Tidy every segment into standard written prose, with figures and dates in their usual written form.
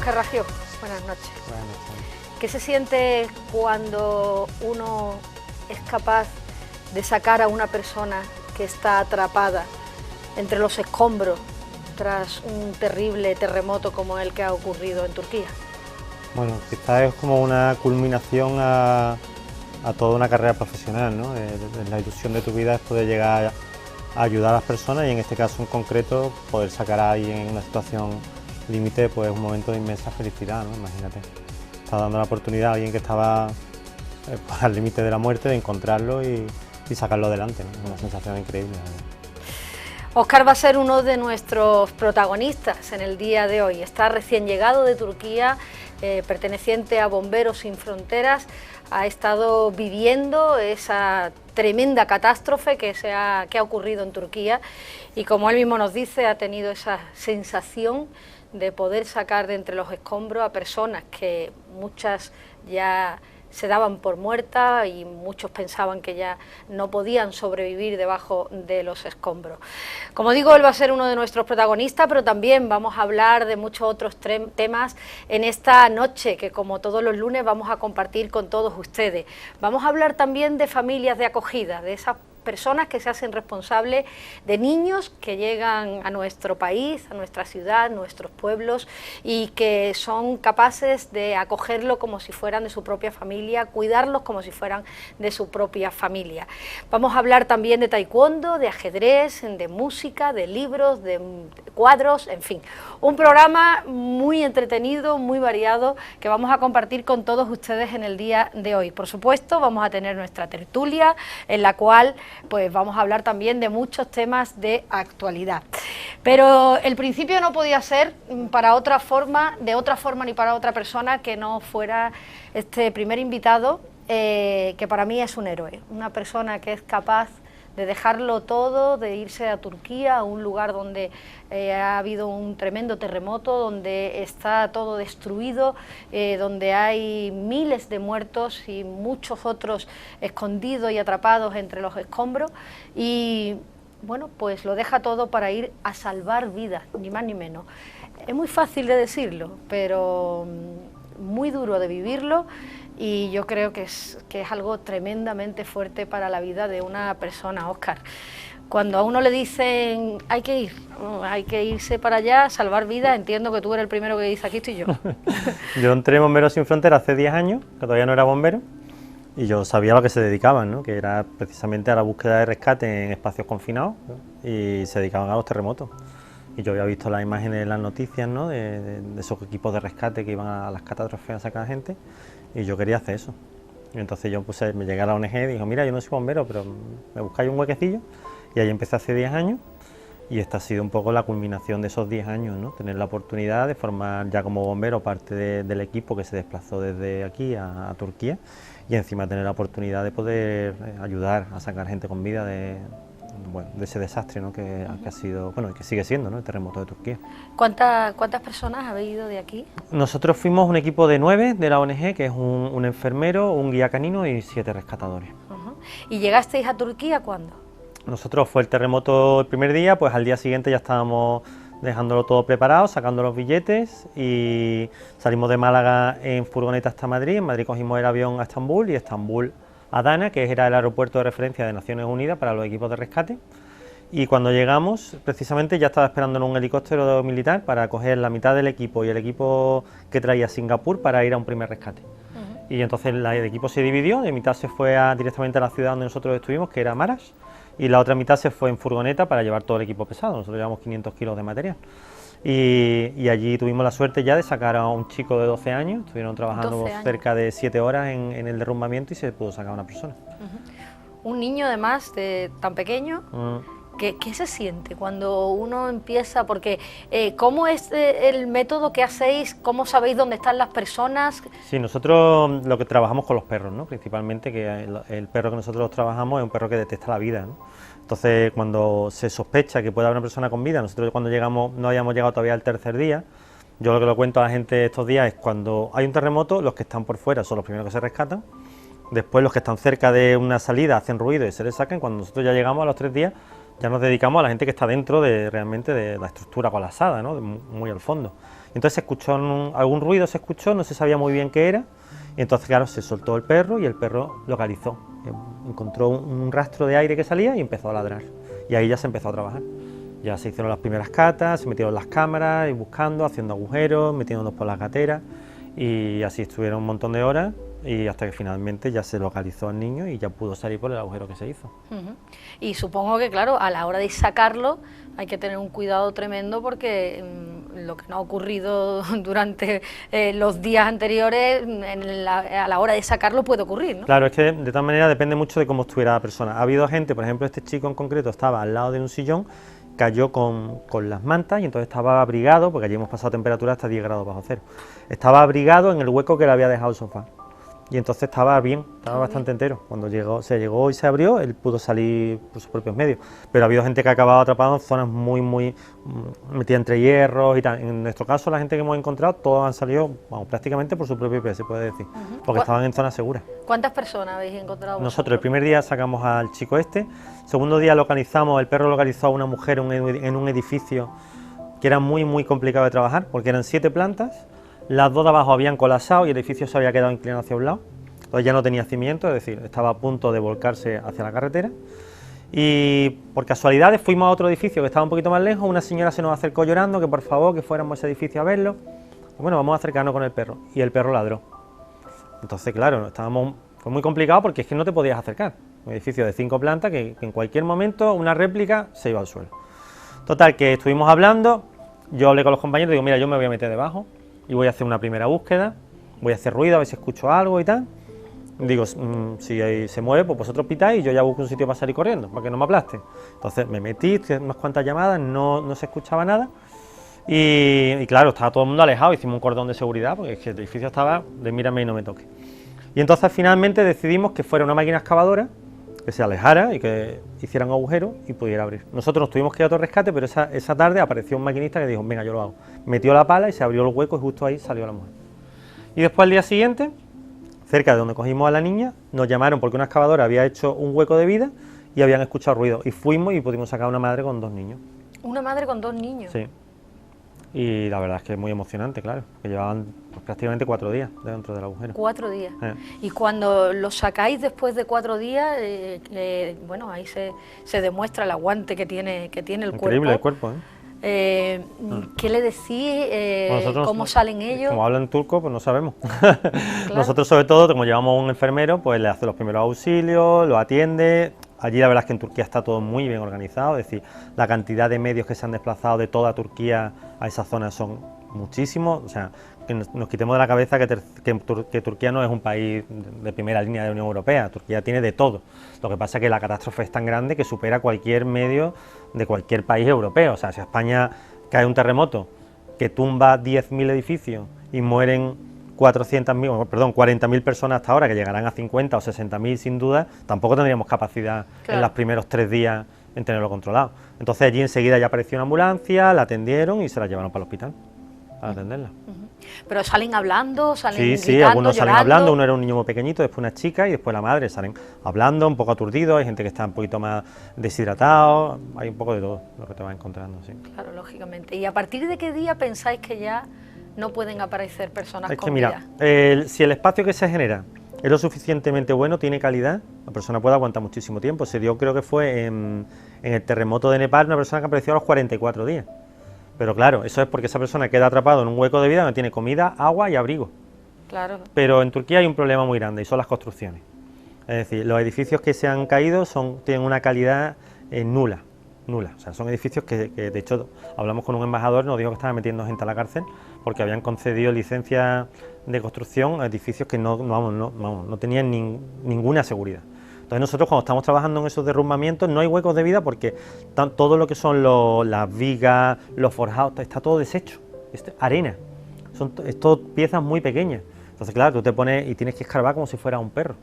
Óscar Raggio, buenas noches. Buenas noches. ¿Qué se siente cuando uno es capaz de sacar a una persona que está atrapada entre los escombros tras un terrible terremoto como el que ha ocurrido en Turquía? Bueno, quizás es como una culminación a toda una carrera profesional, ¿no? La ilusión de tu vida es poder llegar a ayudar a las personas y en este caso en concreto poder sacar a alguien en una situación límite, pues un momento de inmensa felicidad, ¿no? Imagínate, está dando la oportunidad a alguien que estaba al límite de la muerte de encontrarlo y sacarlo adelante, ¿no? Una sensación increíble, ¿no? Óscar va a ser uno de nuestros protagonistas en el día de hoy. Está recién llegado de Turquía, perteneciente a Bomberos Sin Fronteras. Ha estado viviendo esa tremenda catástrofe que ha ocurrido en Turquía y, como él mismo nos dice, ha tenido esa sensación de poder sacar de entre los escombros a personas que muchas ya se daban por muertas y muchos pensaban que ya no podían sobrevivir debajo de los escombros. Como digo, él va a ser uno de nuestros protagonistas, pero también vamos a hablar de muchos otros temas en esta noche que, como todos los lunes, vamos a compartir con todos ustedes. Vamos a hablar también de familias de acogida, de esas personas que se hacen responsables de niños que llegan a nuestro país, a nuestra ciudad, nuestros pueblos, y que son capaces de acogerlo como si fueran de su propia familia, cuidarlos como si fueran de su propia familia. Vamos a hablar también de taekwondo, de ajedrez, de música, de libros, de cuadros, en fin, un programa muy entretenido, muy variado, que vamos a compartir con todos ustedes en el día de hoy. Por supuesto, vamos a tener nuestra tertulia, en la cual pues vamos a hablar también de muchos temas de actualidad. Pero el principio no podía ser para otra forma, de otra forma ni para otra persona que no fuera este primer invitado, que para mí es un héroe, una persona que es capaz de dejarlo todo, de irse a Turquía, a un lugar donde ha habido un tremendo terremoto, donde está todo destruido, donde hay miles de muertos y muchos otros escondidos y atrapados entre los escombros, y bueno, pues lo deja todo para ir a salvar vidas, ni más ni menos. Es muy fácil de decirlo, pero muy duro de vivirlo. Y yo creo que es algo tremendamente fuerte para la vida de una persona, Óscar. Cuando a uno le dicen hay que irse para allá, salvar vidas, entiendo que tú eres el primero que dice aquí estoy yo. Yo entré en Bomberos Sin Fronteras hace 10 años, que todavía no era bombero, y yo sabía a lo que se dedicaban, ¿no? Que era precisamente a la búsqueda de rescate en espacios confinados, ¿no? Y se dedicaban a los terremotos. Y yo había visto las imágenes en las noticias, ¿no? de esos equipos de rescate que iban a las catástrofes a sacar gente. Y yo quería hacer eso. Y entonces yo me llegué a la ONG y dijo, mira, yo no soy bombero, pero me buscáis un huequecillo. Y ahí empecé hace 10 años y esta ha sido un poco la culminación de esos 10 años, ¿no? Tener la oportunidad de formar ya como bombero parte del equipo que se desplazó desde aquí a Turquía y encima tener la oportunidad de poder ayudar a sacar gente con vida de ese desastre, ¿no? que ha sido, bueno, y que sigue siendo, ¿no? El terremoto de Turquía. ¿Cuántas personas habéis ido de aquí? Nosotros fuimos un equipo de 9 de la ONG, que es un enfermero, un guía canino y 7 rescatadores. ¿Y llegasteis a Turquía cuándo? Nosotros fue el terremoto el primer día, pues al día siguiente ya estábamos dejándolo todo preparado, sacando los billetes y salimos de Málaga en furgoneta hasta Madrid. En Madrid cogimos el avión a Estambul y Estambul a Adana, que era el aeropuerto de referencia de Naciones Unidas para los equipos de rescate, y cuando llegamos precisamente ya estaba esperando un helicóptero militar para coger la mitad del equipo y el equipo que traía a Singapur para ir a un primer rescate. Y entonces el equipo se dividió, de mitad se fue directamente a la ciudad donde nosotros estuvimos, que era Marash, y la otra mitad se fue en furgoneta para llevar todo el equipo pesado. Nosotros llevamos 500 kilos de material. Y allí tuvimos la suerte ya de sacar a un chico de 12 años, estuvieron trabajando cerca de 7 horas en el derrumbamiento y se pudo sacar a una persona. Un niño además tan pequeño, ¿qué se siente cuando uno empieza? Porque ¿cómo es el método que hacéis? ¿Cómo sabéis dónde están las personas? Sí, nosotros lo que trabajamos con los perros, ¿no? Principalmente, que el perro que nosotros trabajamos es un perro que detecta la vida, ¿no? Entonces, cuando se sospecha que puede haber una persona con vida, nosotros cuando llegamos, no habíamos llegado todavía al tercer día, yo lo que le cuento a la gente estos días es cuando hay un terremoto, los que están por fuera son los primeros que se rescatan, después los que están cerca de una salida hacen ruido y se les sacan, cuando nosotros ya llegamos a los 3 días, ya nos dedicamos a la gente que está dentro realmente de la estructura colapsada, ¿no? Muy al fondo. Entonces se escuchó algún ruido, se escuchó, no se sabía muy bien qué era, y entonces claro, se soltó el perro y el perro localizó, encontró un rastro de aire que salía y empezó a ladrar, y ahí ya se empezó a trabajar. Ya se hicieron las primeras catas, se metieron las cámaras y buscando, haciendo agujeros, metiéndonos por las gateras, y así estuvieron un montón de horas y hasta que finalmente ya se localizó el niño y ya pudo salir por el agujero que se hizo. Y supongo que claro, a la hora de sacarlo hay que tener un cuidado tremendo porque lo que no ha ocurrido durante los días anteriores, a la hora de sacarlo puede ocurrir, ¿no? Claro, es que de todas maneras depende mucho de cómo estuviera la persona. Ha habido gente, por ejemplo este chico en concreto estaba al lado de un sillón, cayó con las mantas y entonces estaba abrigado, porque allí hemos pasado temperatura hasta 10 grados bajo cero. Estaba abrigado en el hueco que le había dejado el sofá. Y entonces estaba bien, estaba bastante entero. Cuando se llegó y se abrió, él pudo salir por sus propios medios. Pero ha habido gente que ha acabado atrapado en zonas muy metida entre hierros y tal. En nuestro caso, la gente que hemos encontrado, todos han salido, vamos, prácticamente por su propio pie, se puede decir. Porque estaban en zonas seguras. ¿Cuántas personas habéis encontrado vosotros? Nosotros el primer día sacamos al chico este, segundo día el perro localizó a una mujer en un edificio que era muy complicado de trabajar, porque eran 7 plantas. Las 2 de abajo habían colapsado y el edificio se había quedado inclinado hacia un lado, entonces ya no tenía cimiento, es decir, estaba a punto de volcarse hacia la carretera. Y por casualidades fuimos a otro edificio que estaba un poquito más lejos, una señora se nos acercó llorando que por favor que fuéramos a ese edificio a verlo. Bueno, vamos a acercarnos con el perro, y el perro ladró. Entonces claro, fue muy complicado porque es que no te podías acercar, un edificio de 5 plantas que en cualquier momento una réplica se iba al suelo. Total, que estuvimos hablando, yo hablé con los compañeros y digo, mira, yo me voy a meter debajo y voy a hacer una primera búsqueda, voy a hacer ruido, a ver si escucho algo y tal. Digo, si ahí se mueve, pues vosotros pitáis y yo ya busco un sitio para salir corriendo, para que no me aplaste. Entonces me metí, hice unas cuantas llamadas, no se escuchaba nada. Y claro, estaba todo el mundo alejado, hicimos un cordón de seguridad, porque es que el edificio estaba de mírame y no me toque. Y entonces finalmente decidimos que fuera una máquina excavadora, que se alejara y que hiciera un agujero y pudiera abrir. Nosotros nos tuvimos que ir a otro rescate, pero esa tarde apareció un maquinista que dijo, venga, yo lo hago. Metió la pala y se abrió el hueco y justo ahí salió la mujer. Y después al día siguiente, cerca de donde cogimos a la niña, nos llamaron porque una excavadora había hecho un hueco de vida y habían escuchado ruido. Y fuimos y pudimos sacar a una madre con 2 niños. ¿Una madre con 2 niños? Sí. Y la verdad es que es muy emocionante, claro, que llevaban pues, prácticamente 4 días dentro del agujero. 4 días. Y cuando lo sacáis después de 4 días, bueno, ahí se demuestra el aguante que tiene el cuerpo. Increíble el cuerpo, ¿Qué le decís? ¿Cómo salen ellos? Como hablan turco, pues no sabemos. Claro. Nosotros sobre todo, como llevamos un enfermero, pues le hace los primeros auxilios, lo atiende. Allí la verdad es que en Turquía está todo muy bien organizado, es decir, la cantidad de medios que se han desplazado de toda Turquía a esa zona son muchísimos, o sea, que nos quitemos de la cabeza que Turquía no es un país de primera línea de la Unión Europea, Turquía tiene de todo, lo que pasa es que la catástrofe es tan grande que supera cualquier medio de cualquier país europeo, o sea, si a España cae un terremoto que tumba 10.000 edificios y mueren 40.000 personas hasta ahora, que llegarán a 50 o 60.000 sin duda, tampoco tendríamos capacidad en los primeros 3 días en tenerlo controlado. Entonces allí enseguida ya apareció una ambulancia, la atendieron y se la llevaron para el hospital para atenderla. Pero salen hablando, salen gritando, Sí, algunos salen llorando. hablando, uno era un niño muy pequeñito, después una chica y después la madre, salen hablando, un poco aturdidos, hay gente que está un poquito más deshidratado, hay un poco de todo lo que te vas encontrando, sí. Claro, lógicamente. ¿Y a partir de qué día pensáis que ya no pueden aparecer personas con vida? Mira, si el espacio que se genera es lo suficientemente bueno, tiene calidad, la persona puede aguantar muchísimo tiempo. Se dio, creo que fue en el terremoto de Nepal, una persona que apareció a los 44 días. Pero claro, eso es porque esa persona queda atrapada en un hueco de vida donde tiene comida, agua y abrigo. Claro. Pero en Turquía hay un problema muy grande y son las construcciones. Es decir, los edificios que se han caído tienen una calidad nula. O sea, son edificios que de hecho hablamos con un embajador, nos dijo que estaban metiendo gente a la cárcel porque habían concedido licencias de construcción a edificios que no tenían ninguna seguridad. Entonces nosotros cuando estamos trabajando en esos derrumbamientos no hay huecos de vida porque todo lo que son las vigas, los forjados, está todo deshecho, es arena, es todo piezas muy pequeñas. Entonces claro, tú te pones y tienes que escarbar como si fuera un perro.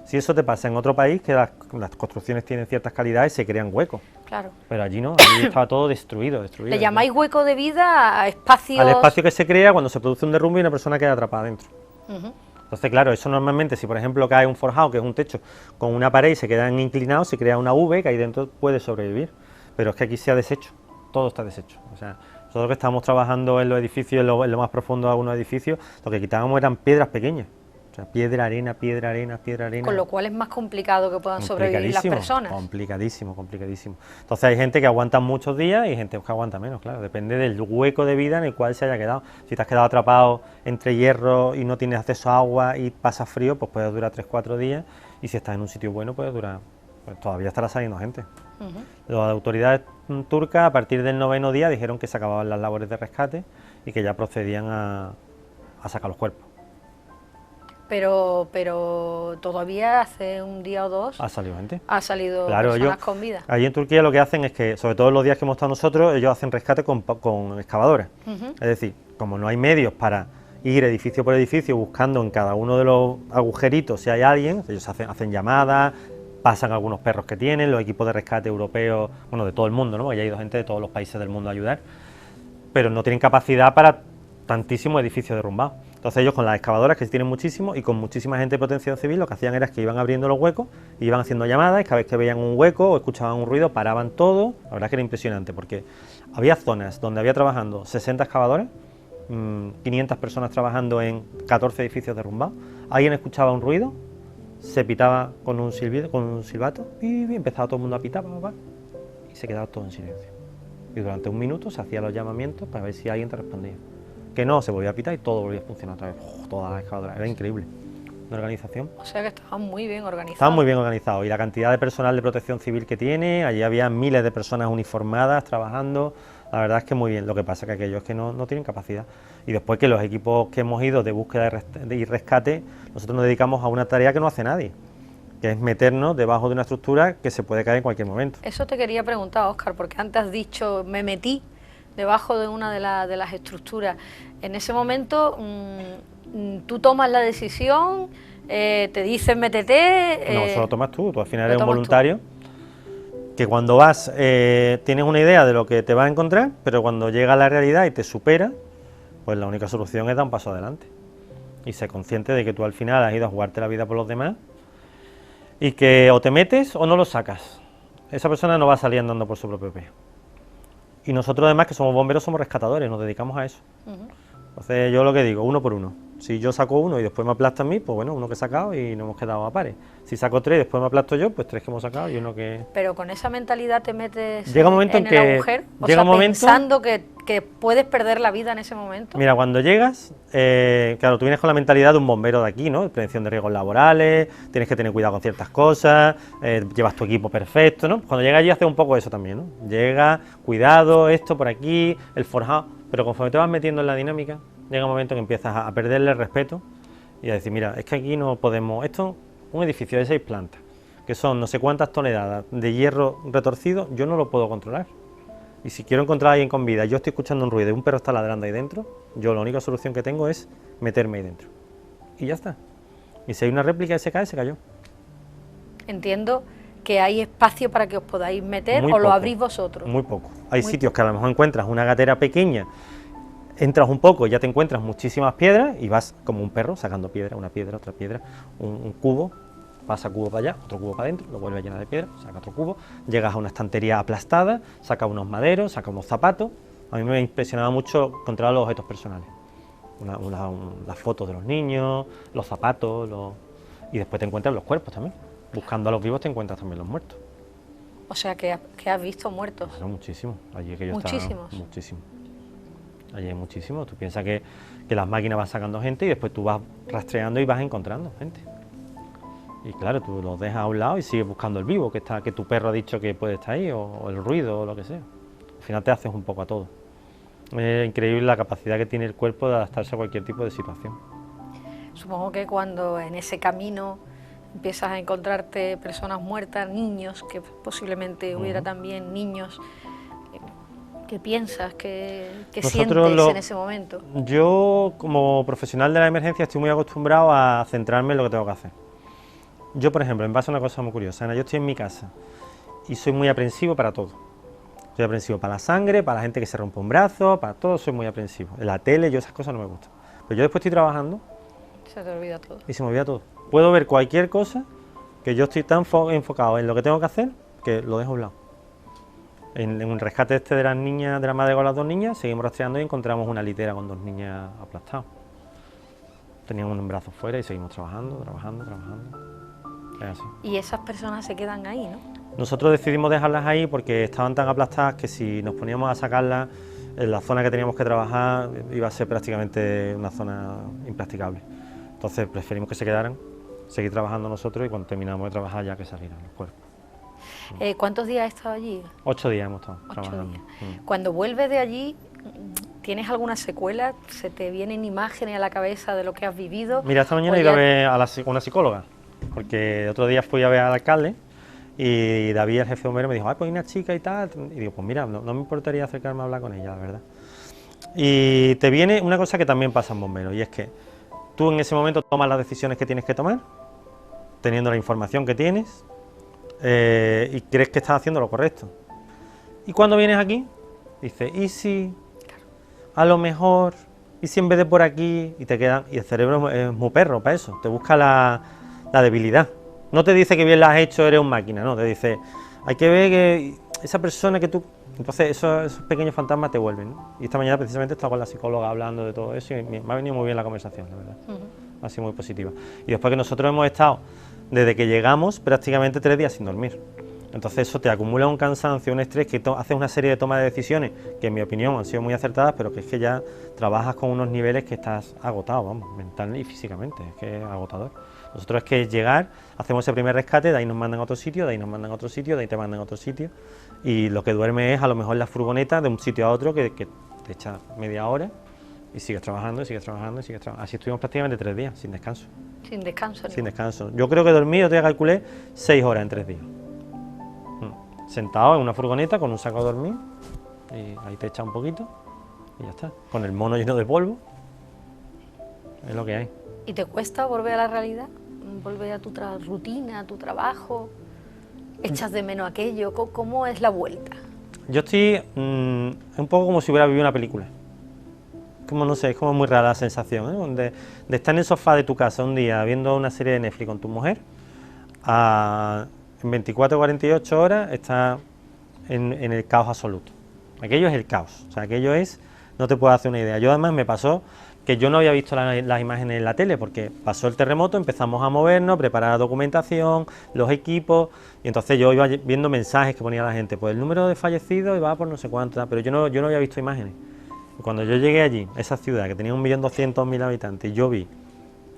Si eso te pasa en otro país, que las construcciones tienen ciertas calidades, se crean huecos. Claro. Pero allí no, allí estaba todo destruido. ¿Le llamáis hueco de vida a espacios? Al espacio que se crea cuando se produce un derrumbe y una persona queda atrapada dentro. Entonces, claro, eso normalmente, si por ejemplo cae un forjado, que es un techo, con una pared y se quedan inclinados, se crea una V que ahí dentro puede sobrevivir. Pero es que aquí se ha deshecho, todo está deshecho. O sea, Nosotros que estábamos trabajando en los edificios, en lo más profundo de algunos edificios, lo que quitábamos eran piedras pequeñas. O sea, piedra, arena, piedra, arena, piedra, arena. Con lo cual es más complicado que puedan sobrevivir las personas. Complicadísimo, complicadísimo. Entonces hay gente que aguanta muchos días y gente que aguanta menos, claro. Depende del hueco de vida en el cual se haya quedado. Si te has quedado atrapado entre hierro y no tienes acceso a agua y pasas frío, pues puede durar 3-4 días. Y si estás en un sitio bueno, puede durar, pues todavía estará saliendo gente. Las autoridades turcas a partir del 9º día dijeron que se acababan las labores de rescate y que ya procedían a sacar los cuerpos. Pero todavía hace un día o dos ha salido gente. Ha salido claro, personas con vida. Allí en Turquía lo que hacen es que, sobre todo los días que hemos estado nosotros, ellos hacen rescate con excavadoras. Es decir, como no hay medios para ir edificio por edificio buscando en cada uno de los agujeritos si hay alguien, ellos hacen llamadas, pasan algunos perros que tienen, los equipos de rescate europeos, bueno, de todo el mundo, ¿no? Porque ya ha ido gente de todos los países del mundo a ayudar, pero no tienen capacidad para tantísimos edificios derrumbados. Entonces ellos con las excavadoras, que tienen muchísimo, y con muchísima gente de protección civil, lo que hacían era que iban abriendo los huecos, y iban haciendo llamadas, y cada vez que veían un hueco o escuchaban un ruido, paraban todo. La verdad es que era impresionante, porque había zonas donde había trabajando 60 excavadores, 500 personas trabajando en 14 edificios derrumbados. Alguien escuchaba un ruido, se pitaba con un silbato, y empezaba todo el mundo a pitar, y se quedaba todo en silencio. Y durante un minuto se hacían los llamamientos para ver si alguien te respondía. Que no, se volvía a pitar y todo volvía a funcionar otra vez. Todas las excavadoras, era increíble. Una organización. O sea que estaban muy bien organizados. Estaban muy bien organizados, y la cantidad de personal de protección civil que tiene, allí había miles de personas uniformadas trabajando, la verdad es que muy bien. Lo que pasa es que aquellos que no tienen capacidad. Y después que los equipos que hemos ido de búsqueda y rescate, nosotros nos dedicamos a una tarea que no hace nadie, que es meternos debajo de una estructura que se puede caer en cualquier momento. Eso te quería preguntar, Óscar, porque antes has dicho, me metí debajo de una de las estructuras. En ese momento, tú tomas la decisión, te dicen métete... No, eso lo tomas tú al final eres un voluntario, que cuando vas tienes una idea de lo que te vas a encontrar, pero cuando llega a la realidad y te supera, pues la única solución es dar un paso adelante. Y ser consciente de que tú al final has ido a jugarte la vida por los demás, y que o te metes o no lo sacas. Esa persona no va a salir andando por su propio pie. Y nosotros además, que somos bomberos, somos rescatadores, nos dedicamos a eso. Entonces yo lo que digo, uno por uno. Si yo saco uno y después me aplasta a mí, pues bueno, uno que he sacado y nos hemos quedado a pares. Si saco 3 y después me aplasto yo, pues 3 que hemos sacado y uno que... Pero con esa mentalidad te metes llega un momento en el agujero, pensando que puedes perder la vida en ese momento. Mira, cuando llegas, claro, tú vienes con la mentalidad de un bombero de aquí, ¿no? Prevención de riesgos laborales, tienes que tener cuidado con ciertas cosas, llevas tu equipo perfecto, ¿no? Cuando llegas allí haces un poco eso también, ¿no? Llega, cuidado, esto por aquí, el forjado, pero conforme te vas metiendo en la dinámica, llega un momento que empiezas a perderle el respeto y a decir, mira, es que aquí no podemos, esto, un edificio de 6 plantas, que son no sé cuántas toneladas de hierro retorcido, yo no lo puedo controlar. Y si quiero encontrar a alguien con vida, yo estoy escuchando un ruido y un perro está ladrando ahí dentro, yo la única solución que tengo es meterme ahí dentro. Y ya está. Y si hay una réplica y se cae, se cayó. Entiendo que hay espacio para que os podáis meter Muy o poco, lo abrís vosotros. Muy poco. Hay sitios que a lo mejor encuentras una gatera pequeña, entras un poco y ya te encuentras muchísimas piedras y vas como un perro sacando piedra, una piedra, otra piedra, un cubo, pasa cubo para allá, otro cubo para adentro, lo vuelve a llenar de piedra, saca otro cubo, llegas a una estantería aplastada, saca unos maderos, saca unos zapatos. A mí me impresionaba mucho encontrar los objetos personales, las fotos de los niños, los zapatos, y después te encuentras los cuerpos también. Buscando a los vivos te encuentras también los muertos. O sea que has visto muertos. Bueno, muchísimo. Allí que yo muchísimos. Estaba, muchísimo. Allí hay muchísimo. Tú piensas que las máquinas van sacando gente y después tú vas rastreando y vas encontrando gente. Y claro, tú los dejas a un lado y sigues buscando el vivo, que tu perro ha dicho que puede estar ahí, o el ruido, o lo que sea. Al final te haces un poco a todo. Es increíble la capacidad que tiene el cuerpo de adaptarse a cualquier tipo de situación. Supongo que cuando en ese camino empiezas a encontrarte personas muertas, niños, que posiblemente hubiera también niños, ¿qué piensas? ¿Qué sientes en ese momento? Yo, como profesional de la emergencia, estoy muy acostumbrado a centrarme en lo que tengo que hacer. Yo, por ejemplo, me pasa una cosa muy curiosa, Ana, yo estoy en mi casa y soy muy aprensivo para todo. Soy aprensivo para la sangre, para la gente que se rompe un brazo, para todo soy muy aprensivo. En la tele, yo esas cosas no me gustan. Pero yo después estoy trabajando... Se te olvida todo. Y se me olvida todo. Puedo ver cualquier cosa que yo estoy tan enfocado en lo que tengo que hacer que lo dejo a un lado. En un rescate este de las niñas, de la madre con las dos niñas, seguimos rastreando y encontramos una litera con dos niñas aplastadas. Tenían un brazo fuera y seguimos trabajando. Es así. Y esas personas se quedan ahí, ¿no? Nosotros decidimos dejarlas ahí porque estaban tan aplastadas que si nos poníamos a sacarlas, en la zona que teníamos que trabajar iba a ser prácticamente una zona impracticable. Entonces preferimos que se quedaran, seguir trabajando nosotros y cuando terminamos de trabajar ya que salieran los cuerpos. ¿Cuántos días has estado allí? 8 días hemos estado 8 trabajando. días. Cuando vuelves de allí, ¿tienes alguna secuela? ¿Se te vienen imágenes a la cabeza de lo que has vivido? Mira, esta mañana he ido a ver a una psicóloga, porque otro día fui a ver al alcalde y David, el jefe de bomberos, me dijo, ay, pues hay una chica y tal. Y digo, pues mira, no me importaría acercarme a hablar con ella, la verdad. Y te viene una cosa que también pasa en bomberos, y es que tú en ese momento tomas las decisiones que tienes que tomar, teniendo la información que tienes, y crees que estás haciendo lo correcto. Y cuando vienes aquí, dices, ¿y si a lo mejor, y si en vez de por aquí? Y te quedan, y el cerebro es muy perro para eso, te busca la debilidad. No te dice que bien la has hecho, eres un máquina, no, te dice, hay que ver que esa persona que tú... Entonces esos pequeños fantasmas te vuelven, ¿no? Y esta mañana precisamente estaba con la psicóloga hablando de todo eso y me ha venido muy bien la conversación, la verdad. Ha sido muy positiva. Y después que nosotros hemos estado, desde que llegamos, prácticamente 3 días sin dormir. Entonces eso te acumula un cansancio, un estrés, que haces una serie de tomas de decisiones que en mi opinión han sido muy acertadas, pero que es que ya trabajas con unos niveles que estás agotado, vamos, mental y físicamente, es que es agotador. Nosotros es que llegar, hacemos ese primer rescate, de ahí nos mandan a otro sitio, de ahí nos mandan a otro sitio, de ahí te mandan a otro sitio, y lo que duerme es a lo mejor la furgoneta de un sitio a otro que te echa media hora y sigues trabajando, y sigues trabajando, y sigues trabajando. Así estuvimos prácticamente 3 días, sin descanso. Sin descanso. Sin descanso. Yo creo que dormí, yo te calculé 6 horas en 3 días. Sentado en una furgoneta con un saco de dormir, y ahí te echa un poquito, y ya está. Con el mono lleno de polvo, es lo que hay. ¿Y te cuesta volver a la realidad? ¿Volver a tu rutina, a tu trabajo? ¿Echas de menos aquello? ¿Cómo es la vuelta? Yo estoy un poco como si hubiera vivido una película. Como no sé, es como muy rara la sensación, ¿eh? De estar en el sofá de tu casa un día viendo una serie de Netflix con tu mujer, en 24 o 48 horas estás en el caos absoluto. Aquello es el caos, o sea, aquello es, no te puedo hacer una idea. Yo además me pasó que yo no había visto las imágenes en la tele, porque pasó el terremoto, empezamos a movernos, preparar la documentación, los equipos, y entonces yo iba viendo mensajes que ponía la gente, pues el número de fallecidos iba por no sé cuánto, pero yo no había visto imágenes. Y cuando yo llegué allí, esa ciudad que tenía 1.200.000 habitantes, y yo vi,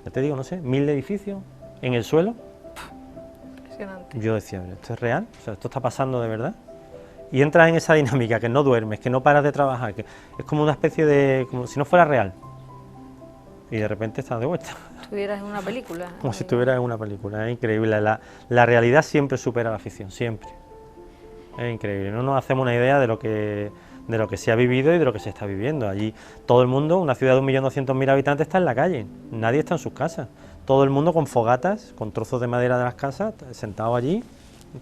ya te digo, no sé, 1000 edificios en el suelo. Impresionante. Yo decía, ¿esto es real? O sea, ¿esto está pasando de verdad? Y entras en esa dinámica, que no duermes, que no paras de trabajar, que es como una especie de, como si no fuera real. Y de repente estás de vuelta. Estuvieras en una película. Como si estuvieras en una película, es increíble. La realidad siempre supera la ficción, siempre. Es increíble, no nos hacemos una idea de lo que se ha vivido y de lo que se está viviendo. Allí todo el mundo, una ciudad de 1.200.000 habitantes, está en la calle, nadie está en sus casas. Todo el mundo con fogatas, con trozos de madera de las casas, sentado allí,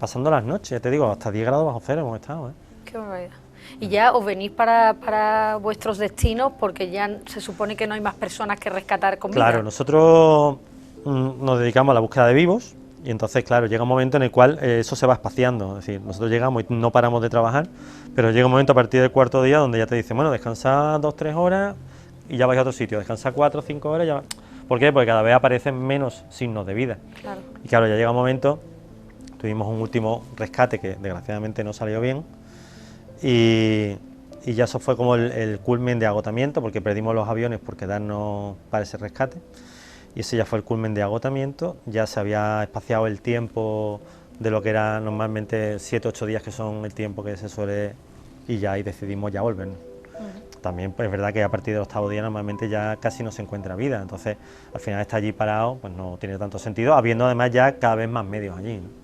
pasando las noches. Ya te digo, hasta 10 grados bajo cero hemos estado, ¿eh? Qué barbaridad. Y ya os venís para vuestros destinos porque ya se supone que no hay más personas que rescatar con vida. Claro, nosotros nos dedicamos a la búsqueda de vivos y entonces, claro, llega un momento en el cual eso se va espaciando. Es decir, nosotros llegamos y no paramos de trabajar, pero llega un momento a partir del 4.º día donde ya te dicen, bueno, descansa 2 o 3 horas y ya vais a otro sitio, descansa 4 o 5 horas, ya... ¿Por qué? Porque cada vez aparecen menos signos de vida. Claro. Y claro, ya llega un momento, tuvimos un último rescate que desgraciadamente no salió bien y ya eso fue como el culmen de agotamiento, porque perdimos los aviones por quedarnos para ese rescate y ese ya fue el culmen de agotamiento. Ya se había espaciado el tiempo de lo que era normalmente 7 o 8 días, que son el tiempo que se suele, y ya ahí decidimos ya volvernos. También pues, es verdad que a partir del 8.º día normalmente ya casi no se encuentra vida, entonces al final estar allí parado pues no tiene tanto sentido, habiendo además ya cada vez más medios allí, ¿no?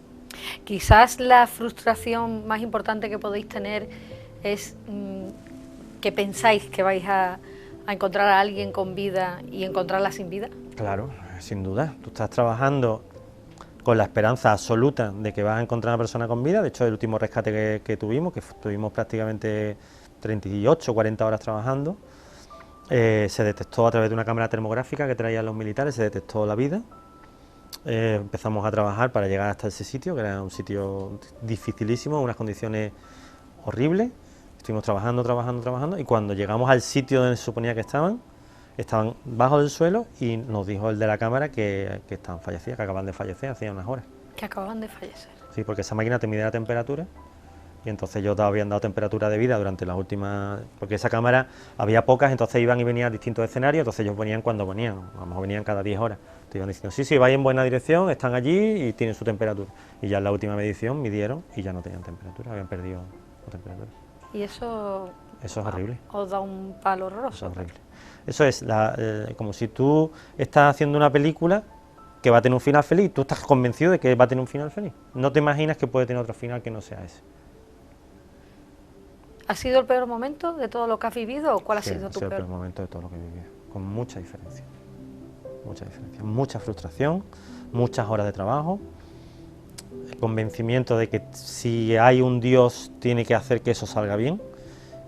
Quizás la frustración más importante que podéis tener es que pensáis que vais a encontrar a alguien con vida y encontrarla sin vida. Claro, sin duda, tú estás trabajando con la esperanza absoluta de que vas a encontrar a una persona con vida. De hecho, el último rescate que tuvimos prácticamente 38 o 40 horas trabajando, se detectó a través de una cámara termográfica que traían los militares, se detectó la vida. Empezamos a trabajar para llegar hasta ese sitio, que era un sitio dificilísimo, unas condiciones horrible, estuvimos trabajando, y cuando llegamos al sitio donde se suponía que estaban bajo del suelo y nos dijo el de la cámara que estaban fallecidas, que acaban de fallecer hacía unas horas. Que acaban de fallecer. Sí, porque esa máquina te mide la temperatura y entonces ellos habían dado temperatura de vida durante las últimas... Porque esa cámara había pocas, entonces iban y venían a distintos escenarios, entonces ellos venían cuando venían, a lo mejor venían cada 10 horas. Te iban diciendo, sí, vais en buena dirección, están allí y tienen su temperatura. Y ya en la última medición midieron y ya no tenían temperatura, habían perdido la temperatura. Y eso es horrible. Os da un palo horroroso. Eso es horrible. Eso es como si tú estás haciendo una película que va a tener un final feliz, tú estás convencido de que va a tener un final feliz. No te imaginas que puede tener otro final que no sea ese. ¿Ha sido el peor momento de todo lo que has vivido o cuál ha sido tu peor? El peor momento de todo lo que he vivido, con mucha diferencia. Mucha frustración, muchas horas de trabajo, el convencimiento de que si hay un Dios tiene que hacer que eso salga bien,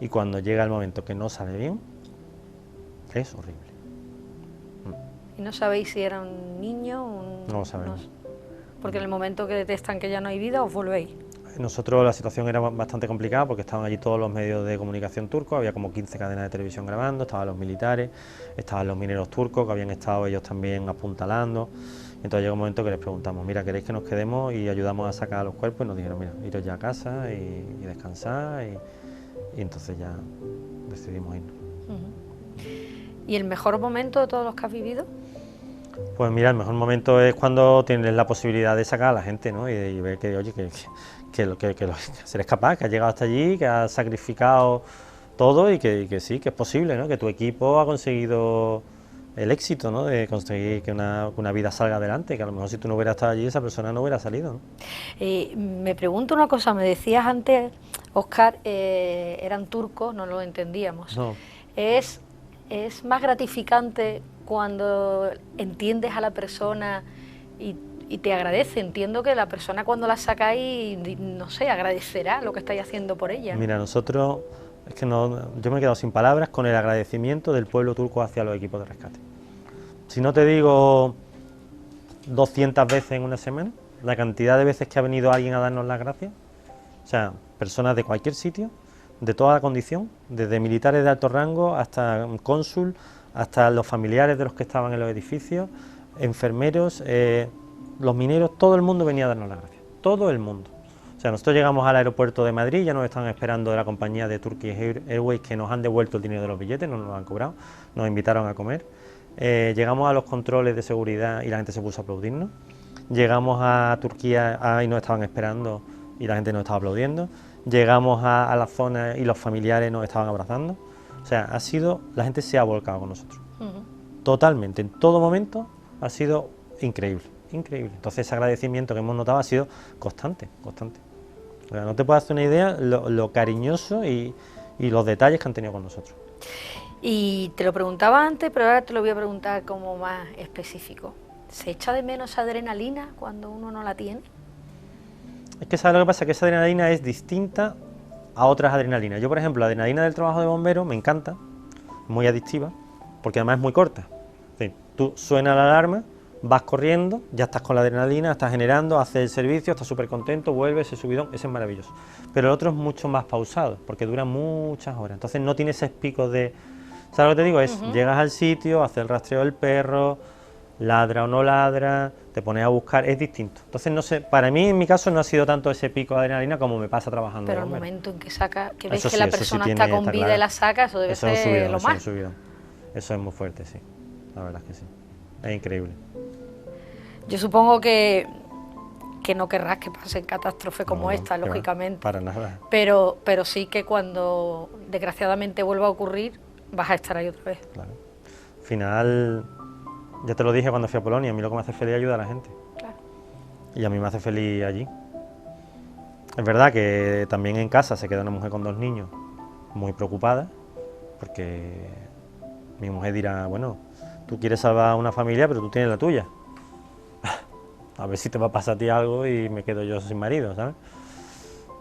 y cuando llega el momento que no sale bien, es horrible. ¿Y no sabéis si era un niño? No lo sabemos. Porque en el momento que detectan que ya no hay vida, os volvéis. Nosotros la situación era bastante complicada porque estaban allí todos los medios de comunicación turcos, había como 15 cadenas de televisión grabando, estaban los militares, estaban los mineros turcos que habían estado ellos también apuntalando. Entonces llegó un momento que les preguntamos, mira, ¿queréis que nos quedemos y ayudamos a sacar a los cuerpos? Y nos dijeron, mira, iros ya a casa y descansar, y entonces ya decidimos irnos. ¿Y el mejor momento de todos los que has vivido? Pues mira, el mejor momento es cuando tienes la posibilidad de sacar a la gente, ¿no? Y ver que, oye, que eres capaz, que has llegado hasta allí, que has sacrificado todo y que sí, que es posible, ¿no? Que tu equipo ha conseguido el éxito, ¿no? De conseguir que una vida salga adelante, que a lo mejor si tú no hubieras estado allí, esa persona no hubiera salido, ¿no? Me pregunto una cosa, me decías antes, Óscar, eran turcos, no lo entendíamos. No. ¿Es más gratificante cuando entiendes a la persona y te agradece? Entiendo que la persona cuando la sacáis, no sé, agradecerá lo que estáis haciendo por ella. Mira, nosotros, es que no, yo me he quedado sin palabras con el agradecimiento del pueblo turco hacia los equipos de rescate. Si no te digo 200 veces en una semana, la cantidad de veces que ha venido alguien a darnos las gracias, o sea, personas de cualquier sitio, de toda la condición, desde militares de alto rango hasta cónsul, hasta los familiares de los que estaban en los edificios, enfermeros, los mineros, todo el mundo venía a darnos las gracias, todo el mundo. O sea, nosotros llegamos al aeropuerto de Madrid, ya nos estaban esperando de la compañía de Turkish Airways, que nos han devuelto el dinero de los billetes, no nos lo han cobrado, nos invitaron a comer. Llegamos a los controles de seguridad y la gente se puso a aplaudirnos. Llegamos a Turquía y nos estaban esperando y la gente nos estaba aplaudiendo. Llegamos a la zona y los familiares nos estaban abrazando. O sea, la gente se ha volcado con nosotros. Totalmente, en todo momento ha sido increíble, increíble. Entonces ese agradecimiento que hemos notado ha sido constante. O sea, no te puedes hacer una idea lo cariñoso y los detalles que han tenido con nosotros. Y te lo preguntaba antes, pero ahora te lo voy a preguntar como más específico. ¿Se echa de menos adrenalina cuando uno no la tiene? Es que ¿sabes lo que pasa? Que esa adrenalina es distinta a otras adrenalinas. Yo, por ejemplo, la adrenalina del trabajo de bombero me encanta, muy adictiva, porque además es muy corta. Es decir, tú suena la alarma, vas corriendo, ya estás con la adrenalina, estás generando, haces el servicio, estás súper contento, vuelves, ese subidón, ese es maravilloso. Pero el otro es mucho más pausado, porque dura muchas horas. Entonces no tiene esos picos de... ¿Sabes lo que te digo? Llegas al sitio, haces el rastreo del perro, ladra o no ladra, te pones a buscar, es distinto. Entonces no sé, para mí en mi caso no ha sido tanto ese pico de adrenalina como me pasa trabajando. Pero el momento en que ves que la persona está con vida y la saca, eso debe ser lo más. Eso es muy fuerte, sí, la verdad es que sí, es increíble. Yo supongo que no querrás que pasen catástrofes como esta, lógicamente. Para nada. Pero sí que cuando desgraciadamente vuelva a ocurrir, vas a estar ahí otra vez. Claro. Al final, ya te lo dije cuando fui a Polonia, a mí lo que me hace feliz es ayudar a la gente. Claro. Y a mí me hace feliz allí. Es verdad que también en casa se queda una mujer con 2 niños muy preocupada, porque mi mujer dirá, bueno, tú quieres salvar a una familia, pero tú tienes la tuya. A ver si te va a pasar a ti algo y me quedo yo sin marido, ¿sabes?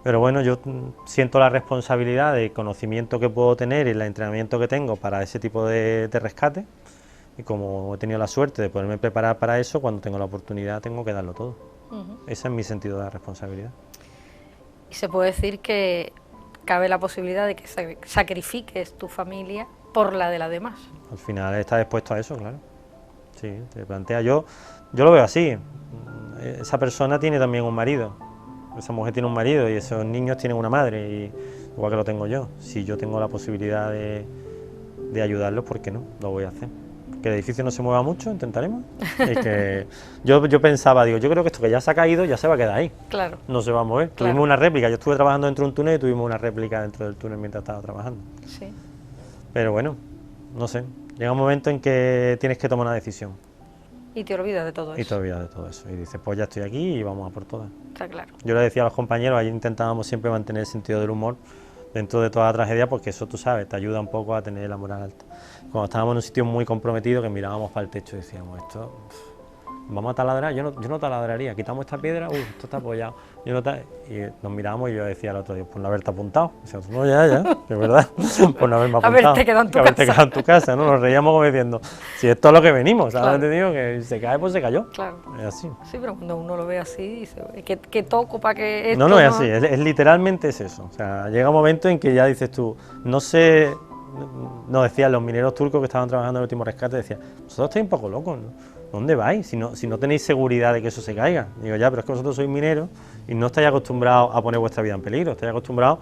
Pero bueno, yo siento la responsabilidad del conocimiento que puedo tener y el entrenamiento que tengo para ese tipo de rescate. Y como he tenido la suerte de poderme preparar para eso, cuando tengo la oportunidad tengo que darlo todo. Ese es mi sentido de la responsabilidad. Y se puede decir que cabe la posibilidad de que sacrifiques tu familia por la de las demás. Al final estás expuesto a eso, claro. Sí, te plantea. Yo lo veo así. Esa persona tiene también un marido. Esa mujer tiene un marido y esos niños tienen una madre, y igual que lo tengo yo. Si yo tengo la posibilidad de ayudarlos, ¿por qué no? Lo voy a hacer. Que el edificio no se mueva mucho, intentaremos. Y que yo pensaba, digo, yo creo que esto que ya se ha caído ya se va a quedar ahí. Claro. No se va a mover. Claro. Tuvimos una réplica, yo estuve trabajando dentro de un túnel y tuvimos una réplica dentro del túnel mientras estaba trabajando. Sí. Pero bueno, no sé. Llega un momento en que tienes que tomar una decisión. Y te olvidas de todo eso. Y te olvidas de todo eso. Y dices, pues ya estoy aquí y vamos a por todas. Está claro. Yo le decía a los compañeros, ahí intentábamos siempre mantener el sentido del humor dentro de toda la tragedia, porque eso, tú sabes, te ayuda un poco a tener la moral alta. Cuando estábamos en un sitio muy comprometido, que mirábamos para el techo y decíamos, esto, vamos a taladrar, yo no taladraría, quitamos esta piedra, esto está apoyado. Y nos mirábamos y yo decía al otro día, por no haberte apuntado. Y decíamos, no, ya, es verdad, por no haberme apuntado. Haberte quedado en tu casa. ¿no? Nos reíamos como diciendo, si esto es lo que venimos, ¿sabes? Claro. Te digo que se cae, pues se cayó. Claro. Es así. Sí, pero cuando uno lo ve así, dice, ¿qué toco para que esto No es así, es literalmente es eso. O sea, llega un momento en que ya dices tú, no sé, nos decían los mineros turcos que estaban trabajando en el último rescate, decían, vosotros estáis un poco locos, ¿no? ¿Dónde vais? Si no tenéis seguridad de que eso se caiga. Digo, ya, pero es que vosotros sois mineros y no estáis acostumbrados a poner vuestra vida en peligro, estáis acostumbrados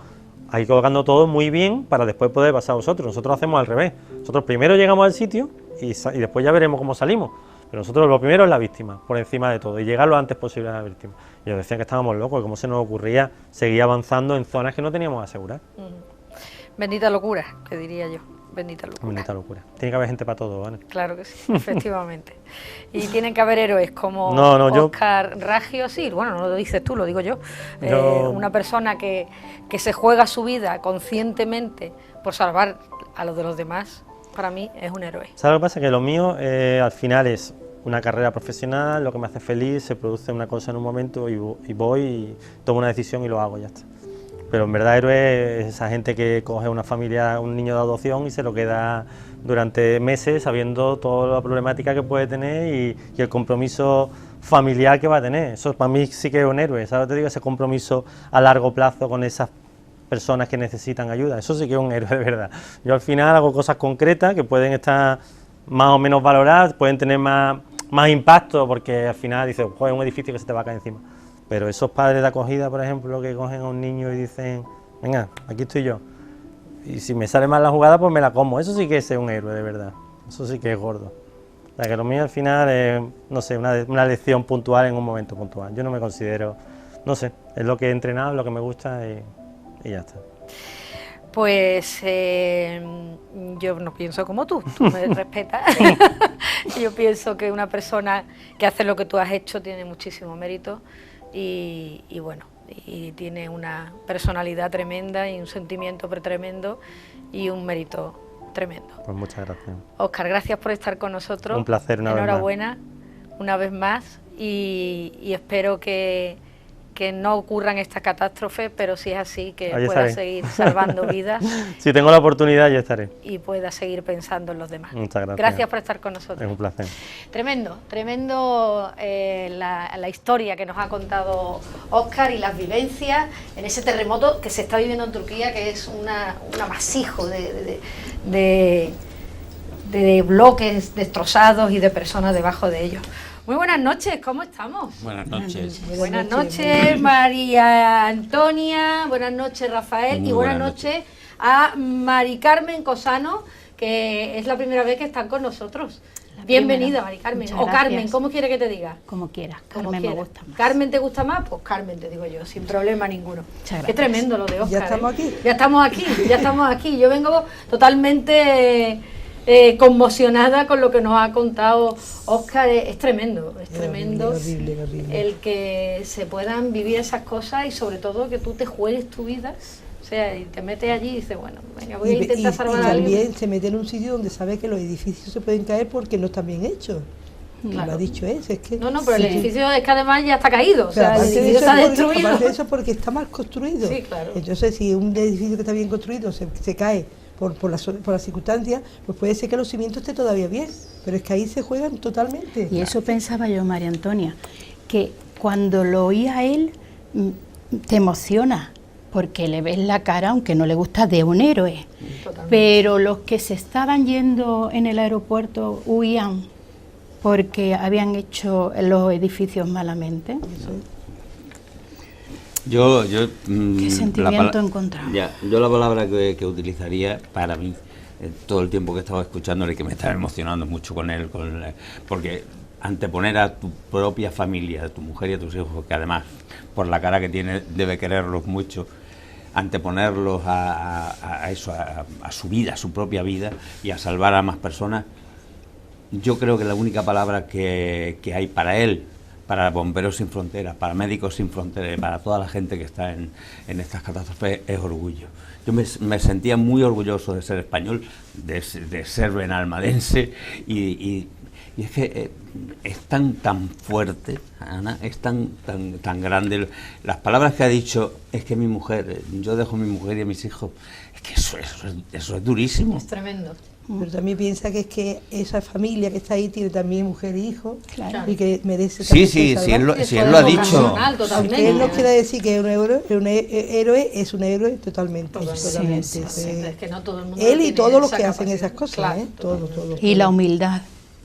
a ir colocando todo muy bien para después poder pasar a vosotros. Nosotros hacemos al revés. Nosotros primero llegamos al sitio y después ya veremos cómo salimos. Pero nosotros lo primero es la víctima, por encima de todo, y llegar lo antes posible a la víctima. Y ellos decían que estábamos locos, que cómo se nos ocurría seguir avanzando en zonas que no teníamos que asegurar. Bendita locura, que diría yo. Bendita locura. Bendita locura. Tiene que haber gente para todo, ¿vale? Claro que sí, efectivamente. Y tienen que haber héroes como Óscar Raggio, sí, bueno, no lo dices tú, lo digo yo. Una persona que se juega su vida conscientemente por salvar a los de los demás, para mí es un héroe. ¿Sabes lo que pasa? Que lo mío al final es una carrera profesional, lo que me hace feliz, se produce una cosa en un momento y voy y tomo una decisión y lo hago, ya está. Pero en verdad héroe es esa gente que coge una familia, un niño de adopción y se lo queda durante meses sabiendo toda la problemática que puede tener y el compromiso familiar que va a tener. Eso para mí sí que es un héroe, ¿sabes? Te digo, ese compromiso a largo plazo con esas personas que necesitan ayuda, eso sí que es un héroe de verdad. Yo al final hago cosas concretas que pueden estar más o menos valoradas, pueden tener más impacto, porque al final dices, joder, un edificio que se te va a caer encima. Pero esos padres de acogida, por ejemplo, que cogen a un niño y dicen, venga, aquí estoy yo, y si me sale mal la jugada, pues me la como. Eso sí que es un héroe de verdad, eso sí que es gordo. O sea, que lo mío al final es, no sé, una lección puntual en un momento puntual. Yo no me considero, no sé, es lo que he entrenado, es lo que me gusta y ya está. Pues yo no pienso como tú me respetas. Yo pienso que una persona que hace lo que tú has hecho tiene muchísimo mérito y bueno, y tiene una personalidad tremenda y un sentimiento tremendo y un mérito tremendo. Pues muchas gracias. Óscar, gracias por estar con nosotros. Un placer, enhorabuena una vez más y espero que no ocurran estas catástrofes, pero si es así, que pueda seguir salvando vidas. Si tengo la oportunidad, ya estaré. Y pueda seguir pensando en los demás. Muchas gracias. Gracias por estar con nosotros. Es un placer. Tremendo la historia que nos ha contado Óscar y las vivencias en ese terremoto que se está viviendo en Turquía, que es un amasijo de bloques destrozados y de personas debajo de ellos. Muy buenas noches, ¿cómo estamos? Buenas noches. Buenas noches, María Antonia, buenas noches, Rafael, y buenas noches a Mari Carmen Cosano, que es la primera vez que están con nosotros. Bienvenida, Mari Carmen. O Carmen, ¿cómo quiere que te diga? Como quieras, Carmen me gusta más. ¿Carmen te gusta más? Pues Carmen te digo yo, sin problema ninguno. Qué tremendo lo de Óscar. Ya estamos aquí. Ya estamos aquí. Yo vengo totalmente conmocionada con lo que nos ha contado Óscar. Es tremendo, horrible. El que se puedan vivir esas cosas y sobre todo que tú te juegues tu vida, o sea, y te metes allí y dices, bueno, venga, voy a intentar salvar a alguien. Y también se mete en un sitio donde sabe que los edificios se pueden caer porque no están bien hechos. Claro. Lo ha dicho es que... No, pero el edificio es que además ya está caído, o sea, el edificio está destruido. Aparte de eso porque está mal construido. Sí, claro. Entonces, si un edificio que está bien construido se cae por las circunstancias, pues puede ser que los cimientos estén todavía bien, pero es que ahí se juegan totalmente. Y eso pensaba yo, María Antonia, que cuando lo oía a él te emociona, porque le ves la cara, aunque no le gusta, de un héroe. Totalmente. Pero los que se estaban yendo en el aeropuerto huían porque habían hecho los edificios malamente. ¿Qué sentimiento encontramos? Yo la palabra que utilizaría para mí, todo el tiempo que estaba escuchándole, y que me estaba emocionando mucho con él, porque anteponer a tu propia familia, a tu mujer y a tus hijos, que además, por la cara que tiene, debe quererlos mucho, anteponerlos a eso, a su vida, a su propia vida, y a salvar a más personas. Yo creo que la única palabra que hay para él, para Bomberos Sin Fronteras, para Médicos Sin Fronteras, para toda la gente que está en estas catástrofes, es orgullo. Yo me sentía muy orgulloso de ser español, de ser benalmadense, y es que es tan fuerte, Ana, es tan grande. Las palabras que ha dicho, es que mi mujer, yo dejo a mi mujer y a mis hijos, es que eso es durísimo. Es tremendo. Pero también piensa que es que esa familia que está ahí tiene también mujer e hijo, Claro. y que merece Sí, también sí, ser si él salvado. lo ha dicho. Aunque él no quiera decir que es un héroe, es un héroe totalmente. Sí, sí, Sí, es que no todo el mundo Él y tiene todos los esa que hacen capacidad. esas cosas, Claro, todo. Y la humildad.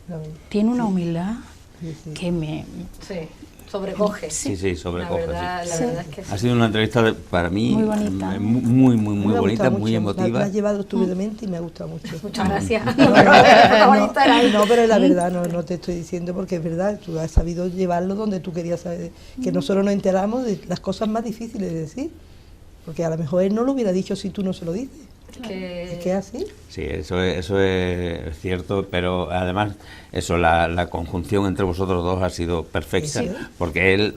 Realmente. Tiene una humildad Sí. que me... Sí, sobrecoge. Sí, sobrecoge. La verdad es que sí. Ha sido una entrevista para mí Muy bonita. muy Me ha bonita, gustado muy mucho. Me emotiva. ha llevado estupendamente y me ha gustado mucho. Muchas gracias. No, No, pero es la verdad, no te estoy diciendo porque es verdad, tú has sabido llevarlo donde tú querías saber, que nosotros nos enteramos de las cosas más difíciles de decir, porque a lo mejor él no lo hubiera dicho si tú no se lo dices. Es que es así. Sí, eso es cierto, pero además eso, la conjunción entre vosotros dos ha sido perfecta, Sí. porque él,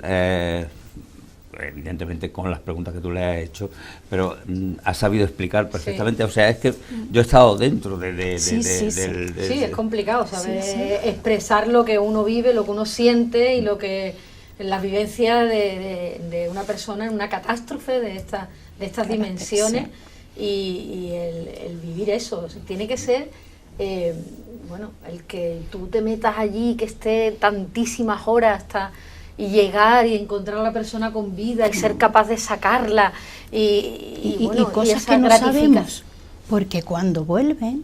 evidentemente con las preguntas que tú le has hecho, pero ha sabido explicar perfectamente. O sea, es que yo he estado dentro Sí, es complicado saber expresar lo que uno vive, lo que uno siente y lo que la vivencia de una persona en una catástrofe de estas dimensiones. Y el vivir eso, tiene que ser, el que tú te metas allí, que esté tantísimas horas y llegar y encontrar a la persona con vida y ser capaz de sacarla y cosas esa que no gratificación. sabemos, porque cuando vuelven,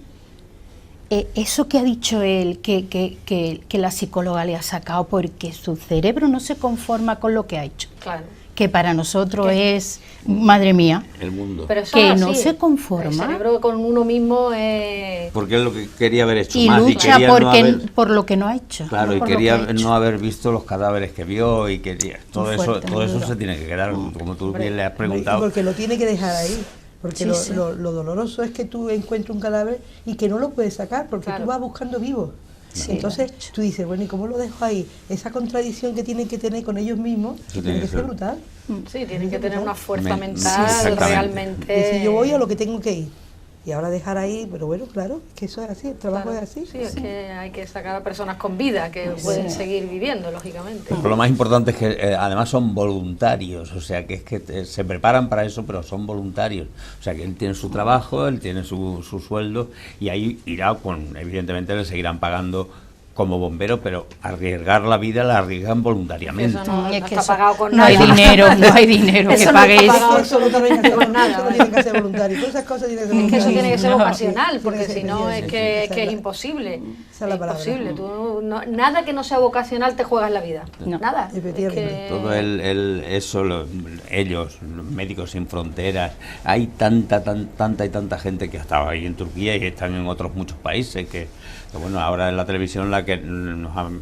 eso que ha dicho él, que la psicóloga le ha sacado, porque su cerebro no se conforma con lo que ha hecho. Claro. Que para nosotros es, madre mía, el mundo. Pero eso que es no así. se conforma. El cerebro con uno mismo es... Porque es lo que quería haber hecho Y más. lucha quería por lo que no ha hecho. Claro, y por lo quería que ha hecho. no haber visto los cadáveres que vio y todo Muy eso, fuerte, todo muy eso duro. se tiene que quedar, como tú bien le has preguntado. Porque lo tiene que dejar ahí. Porque Sí, lo doloroso es que tú encuentres un cadáver y que no lo puedes sacar, porque Claro. tú vas buscando vivo. Sí, Entonces tú dices, bueno, ¿y cómo lo dejo ahí? Esa contradicción que tienen que tener con ellos mismos Eso tiene que ser brutal. Sí, tienen que tener una fuerza Sí, mental exactamente. realmente... Decir, yo voy a lo que tengo que ir. Y ahora dejar ahí, pero bueno, claro, es que eso es así, el trabajo Claro, es así. Sí, es que hay que sacar a personas con vida que pueden seguir viviendo, lógicamente. Pero lo más importante es que además son voluntarios, o sea, que es que se preparan para eso, pero son voluntarios. O sea, que él tiene su trabajo, él tiene su sueldo, y ahí irá evidentemente le seguirán pagando como bombero, pero arriesgar la vida la arriesgan voluntariamente. Eso no, Es no que está eso- pagado con no hay nada. dinero, no hay dinero Eso que no pague está eso. pagado Eso no tiene que ser, con nada. eso no tiene que ser voluntario. Todas esas cosas tienen que ser Es que eso voluntario. tiene que ser No. vocacional, porque Tiene que si ser, no sí, es sí, que esa es es la- imposible. esa es la palabra. Imposible. Tú, nada que no sea vocacional te juegas la vida. No. Nada. Efectivamente. Es que- Todo eso, ellos, los Médicos Sin Fronteras, hay tanta y tanta gente que ha estado ahí en Turquía y están en otros muchos países que bueno, ahora en la televisión la que nos han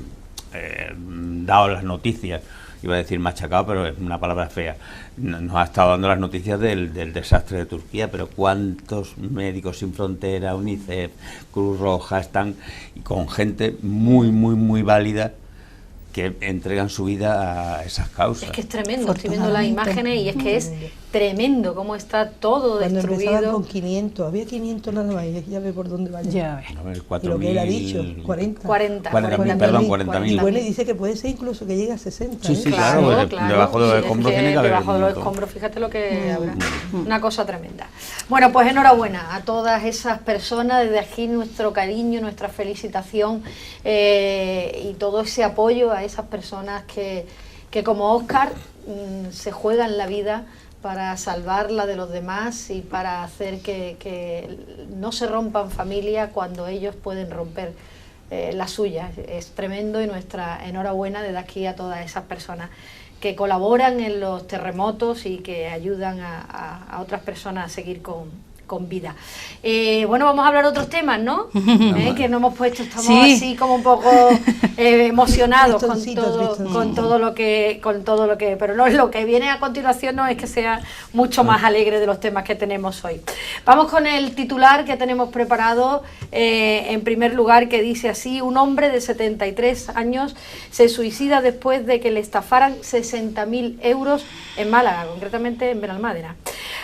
dado las noticias, iba a decir machacado, pero es una palabra fea, nos ha estado dando las noticias del desastre de Turquía, pero cuántos Médicos Sin Fronteras, UNICEF, Cruz Roja están con gente muy válida que entregan su vida a esas causas. Es que es tremendo, estoy viendo las Afortunadamente. imágenes y es que es tremendo cómo está todo Cuando empezaban destruido. con 500, había 500 nada más, y ya ve por dónde vaya. Ya ves. A ver, Y lo que él ha dicho, 40. 40.000, perdón, 40.000. Y bueno, y dice que puede ser incluso que llegue a 60. Sí, ¿eh? sí, claro, porque debajo de los Sí, es escombros que tiene que haber debajo de un los montón. escombros, fíjate lo que habrá. Una cosa tremenda. Bueno, pues enhorabuena a todas esas personas, desde aquí nuestro cariño, nuestra felicitación y todo ese apoyo a esas personas que como Óscar se juegan la vida para salvar la de los demás y para hacer que no se rompan familias cuando ellos pueden romper la suya. Es tremendo, y nuestra enhorabuena desde aquí a todas esas personas que colaboran en los terremotos y que ayudan a otras personas a seguir con vida. Bueno, vamos a hablar de otros temas, ¿no? Que no hemos puesto, estamos así como un poco emocionados con todo lo que, pero no, lo que viene a continuación no es que sea mucho más alegre de los temas que tenemos hoy. Vamos con el titular que tenemos preparado, en primer lugar, que dice así: un hombre de 73 años se suicida después de que le estafaran 60.000 euros en Málaga, concretamente en Benalmádena.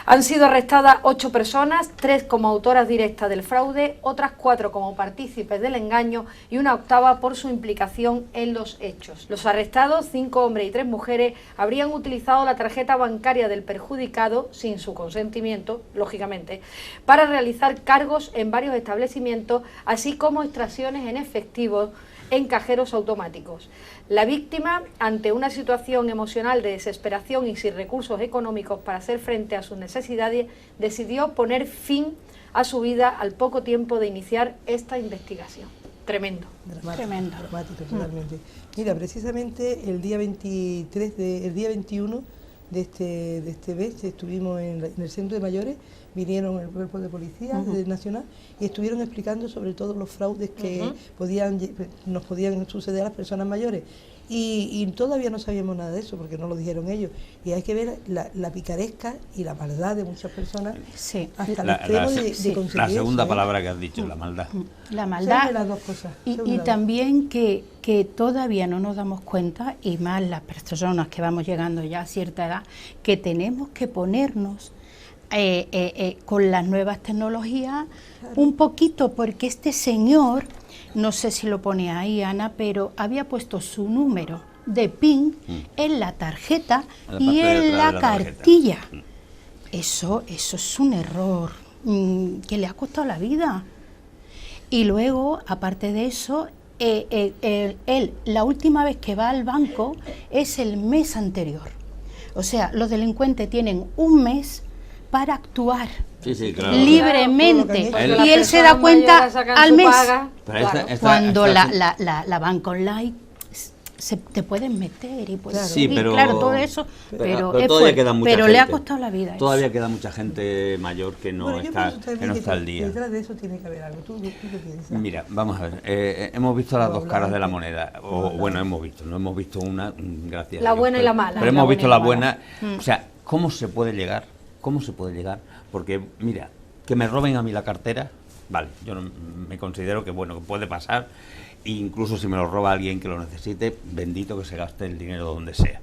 Han sido arrestadas 8 personas, 3 como autoras directas del fraude, otras 4 como partícipes del engaño y una octava por su implicación en los hechos. Los arrestados, 5 hombres y 3 mujeres, habrían utilizado la tarjeta bancaria del perjudicado, sin su consentimiento, lógicamente, para realizar cargos en varios establecimientos, así como extracciones en efectivo en cajeros automáticos. La víctima, ante una situación emocional de desesperación y sin recursos económicos para hacer frente a sus necesidades, decidió poner fin a su vida al poco tiempo de iniciar esta investigación. Tremendo. Dramático, totalmente. Mira, precisamente el día 21 de este mes estuvimos en el centro de mayores, vinieron el cuerpo de policía nacional y estuvieron explicando sobre todo los fraudes que nos podían suceder a las personas mayores. Y todavía no sabíamos nada de eso porque no lo dijeron ellos. Y hay que ver la picaresca y la maldad de muchas personas hasta el extremo de conseguir la segunda eso, palabra que has dicho, la maldad. La maldad. Las dos cosas. Y también que todavía no nos damos cuenta, y más las personas que vamos llegando ya a cierta edad, que tenemos que ponernos con las nuevas tecnologías un poquito, porque este señor, no sé si lo pone ahí, Ana, pero había puesto su número de PIN en la tarjeta y en la cartilla. Eso es un error que le ha costado la vida. Y luego, aparte de eso, él la última vez que va al banco es el mes anterior. O sea, los delincuentes tienen un mes para actuar libremente, claro, y él se da cuenta al mes. Cuando esta la banca online te pueden meter y puedes pero todo eso, pero todavía queda mucha gente, le ha costado la vida. Todavía queda mucha gente mayor que no está al día. Detrás de eso tiene que haber algo. ¿Tú qué piensas? Mira, vamos a ver, hemos visto las dos caras de la moneda, no hemos visto una, gracias la a Dios, buena y la mala. pero hemos visto la buena. O sea, ¿cómo se puede llegar? Porque, mira, que me roben a mí la cartera, vale, yo no, me considero que puede pasar, e incluso si me lo roba alguien que lo necesite, bendito que se gaste el dinero donde sea.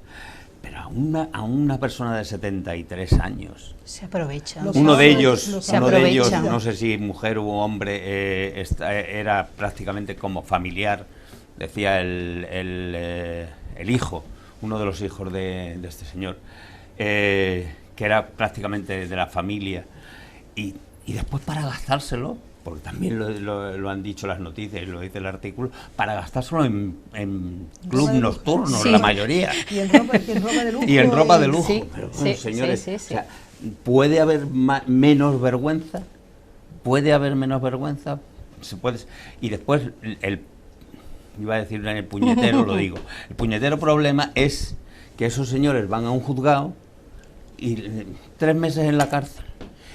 Pero a una persona de 73 años... Se aprovecha. Uno de ellos, no sé si mujer u hombre, era prácticamente como familiar, decía el hijo, uno de los hijos de este señor, que era prácticamente de la familia, y después para gastárselo, porque también lo han dicho las noticias y lo dice el artículo, para gastárselo en club nocturnos, la mayoría. Y en ropa de lujo. Y en ropa de lujo. Sí, pero, sí, señores, sí. O sea, ¿puede haber menos vergüenza? ¿Puede haber menos vergüenza? Se puede. Y después, iba a decir en el puñetero, lo digo. El puñetero problema es que esos señores van a un juzgado y 3 meses en la cárcel.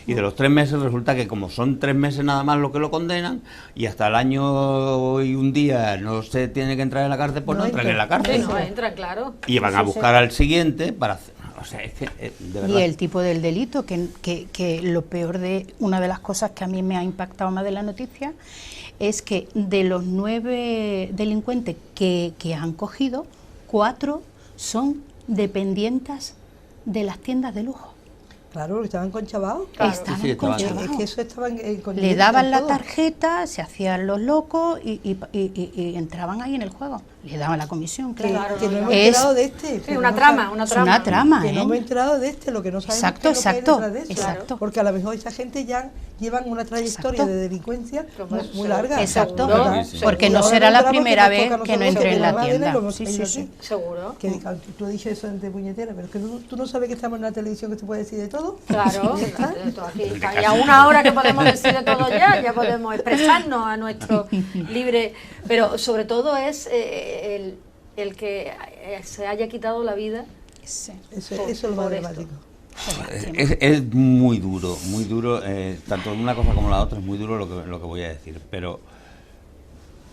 Y de los 3 meses resulta que como son 3 meses nada más lo que lo condenan, y hasta el año y un día no se tiene que entrar en la cárcel, pues no entran en la cárcel. No entra, claro. Y van a buscar al siguiente para hacer... O sea, es que, de verdad. Y el tipo del delito, que lo peor de... Una de las cosas que a mí me ha impactado más de la noticia es que de los 9 delincuentes que han cogido, 4 son dependientes de las tiendas de lujo. Claro, estaban conchavados. Claro. Estaban Sí, estaban- conchavados. Es que eso estaban con Le daban la todo. tarjeta, se hacían los locos y entraban ahí en el juego. Le daban la comisión, Que, claro. que no hemos Es- enterado de este. Sí, que una no trama, sab- una Es trama. una trama, Que ¿eh? no hemos enterado de este, lo que no sabemos Exacto, qué es lo que hay exacto, detrás de eso. exacto. Porque a lo mejor esa gente ya llevan una trayectoria Exacto. de delincuencia Pero muy, pues, muy larga. Exacto, ¿verdad? Sí, sí. porque Y no ahora será la entramos que primera nos vez toca a que no nosotros, entre en la madre tienda. lo hemos Sí, traído sí, aquí. sí. Seguro. Que tú has dicho eso de puñetera, pero es que tú no sabes que estamos en la televisión que se puede decir de todo. Claro, y a una hora que podemos decir de todo ya podemos expresarnos a nuestro libre, pero sobre todo es el que se haya quitado la vida. Sí. Eso Por- es lo más por esto. dramático. Es muy duro, tanto una cosa como la otra es muy duro lo que voy a decir, pero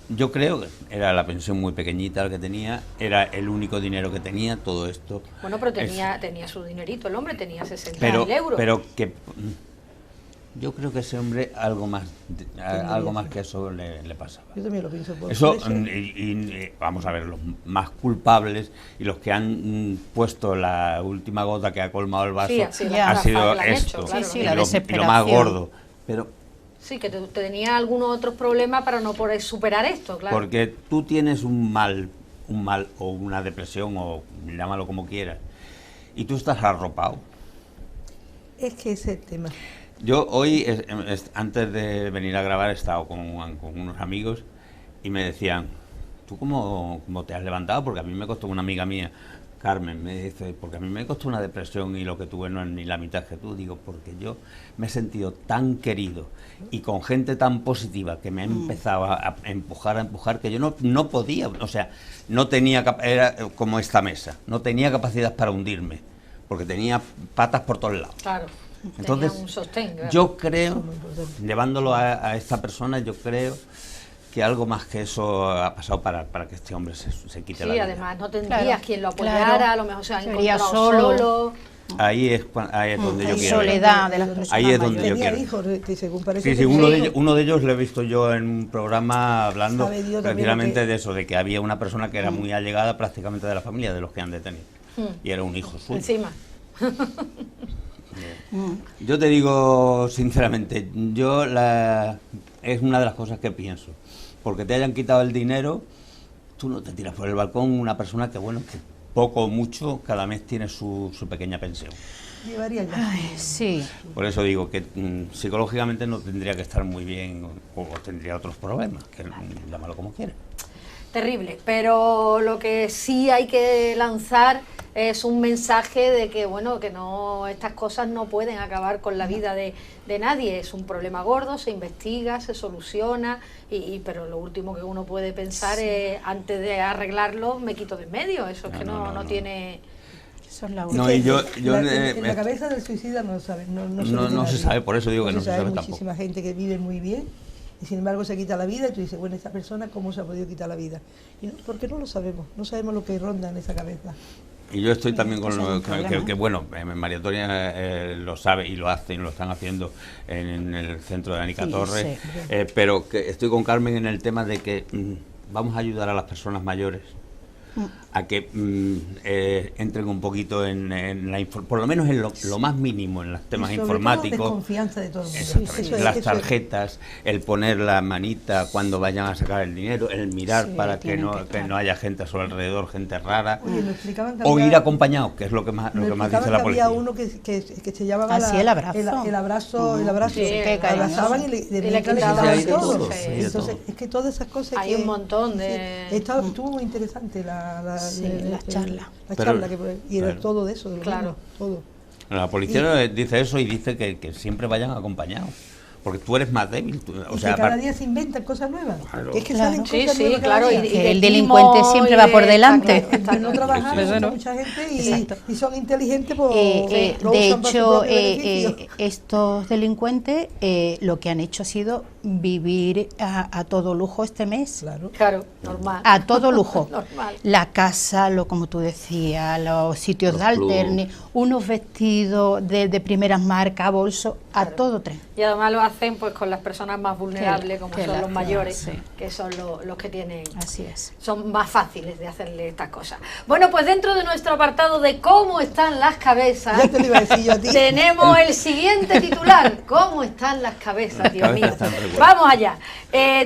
yo creo que era la pensión muy pequeñita la que tenía, era el único dinero que tenía, todo esto. Bueno, pero Es- tenía su dinerito, el hombre tenía 60.000 euros. pero que yo creo que ese hombre algo más que eso le pasaba. Yo también lo pienso por Eso, eso. vamos a ver, los más culpables y los que han puesto la última gota que ha colmado el vaso Sí, ha sido la ha estafa sido que le han esto, hecho, claro. Sí, sí, y la lo más desesperación. gordo. Pero Sí, que tenía algunos otros problemas para no poder superar esto, claro. porque tú tienes un mal o una depresión o llámalo como quieras, y tú estás arropado. Es que ese es el tema. Yo hoy, antes de venir a grabar, he estado con unos amigos y me decían, ¿tú cómo te has levantado? Porque a mí me costó una amiga mía, Carmen, me dice, porque a mí me costó una depresión y lo que tuve no es ni la mitad que tú. Digo, porque yo me he sentido tan querido y con gente tan positiva que me ha empezado a empujar, que yo no podía, o sea, no tenía, era como esta mesa, no tenía capacidad para hundirme, porque tenía patas por todos lados. Claro. Entonces, tenía un sostén. claro. yo creo, llevándolo a esta persona, yo creo que algo más que eso ha pasado para que este hombre se quite la Sí, vida. además no tendrías Claro, quien lo apoyara, claro. a lo mejor se ha Sería encontrado solo. Ahí es donde yo Hay quiero. soledad de las personas Ahí es donde mayores. yo Tenía quiero. hijos, que según parece. Sí, tenía uno de hijos. ellos lo he visto yo en un programa hablando Sabe Dios también precisamente lo que- de eso, de que había una persona que era muy allegada prácticamente de la familia de los que han detenido. Y era un hijo suyo. Encima. Yo te digo sinceramente, es una de las cosas que pienso. Porque te hayan quitado el dinero, tú no te tiras por el balcón una persona que, bueno, que poco o mucho cada mes tiene su pequeña pensión. Llevaría ya. Ay, sí. Por eso digo que psicológicamente no tendría que estar muy bien o tendría otros problemas, que llámalo como quieras. Terrible, pero lo que sí hay que lanzar es un mensaje de que bueno, que no, estas cosas no pueden acabar con la vida de nadie. Es un problema gordo, se investiga, se soluciona, pero lo último que uno puede pensar es, antes de arreglarlo, me quito de en medio. Eso es que no tiene... Eso es la No, Es y que yo en la cabeza del suicida no se sabe, no se mete no se nadie. sabe, por eso digo que no se sabe Hay tampoco. muchísima gente que vive muy bien y sin embargo se quita la vida y tú dices, bueno, esta persona cómo se ha podido quitar la vida. Y no, porque no lo sabemos, no sabemos lo que ronda en esa cabeza. Y yo estoy también con Ese es lo un problema. que bueno, María Antonia lo sabe y lo hace y lo están haciendo en el centro de Anica Sí, Torres, sí. pero que estoy con Carmen en el tema de que vamos a ayudar a las personas mayores a que entren un poquito en por lo menos en lo más mínimo en los temas Y sobre informáticos. todo desconfianza de todo el mundo. Exactamente. Eso es- Las eso es- tarjetas, el poner la manita cuando vayan a sacar el dinero, el mirar Sí, para que tienen no, que estar. que no haya gente a su alrededor, gente rara, Oye, me explicaban que o había- ir acompañado, que es lo que más me dice la explicaban que policía. había uno que se llamaba Ah, sí, el abrazo. el abrazo, el abrazo. Sí, Le qué abrazaban cariñoso. y Y le le quitaban quitaban todo, todo. sí, de Entonces, todo. es que todas esas cosas Hay un montón de- estuvo muy interesante la charla. La Pero- charla, y era claro. todo de eso, de lo Claro. mismo, todo. La policía dice eso y dice que siempre vayan acompañados, porque tú eres más débil. O Y sea, que cada aparte- día se inventan cosas nuevas. Claro. Es que Claro. salen Sí, cosas sí, nuevas cada claro. día. Que el de delincuente timo siempre y va de- por delante. está claro, De no trabajar, Sí, sí, sí. mucha gente Exacto. y son inteligentes, pues lo de usan para su hecho, propio beneficio. estos delincuentes lo que han hecho ha sido vivir a todo lujo este mes. Claro. Claro, normal. A todo lujo. Normal. La casa, como tú decías, los sitios Los de alterni, unos vestidos de primeras marcas, bolsos, a todo tren. Y además lo hacen pues con las personas más vulnerables, como que son los mayores, sí. que son los que tienen, Así es. son más fáciles de hacerle estas cosas. Bueno, pues dentro de nuestro apartado de cómo están las cabezas, Ya te lo iba a decir yo a ti. tenemos el siguiente titular. ¿Cómo están las cabezas, Dios mío? cabezas están re buenas. Vamos allá.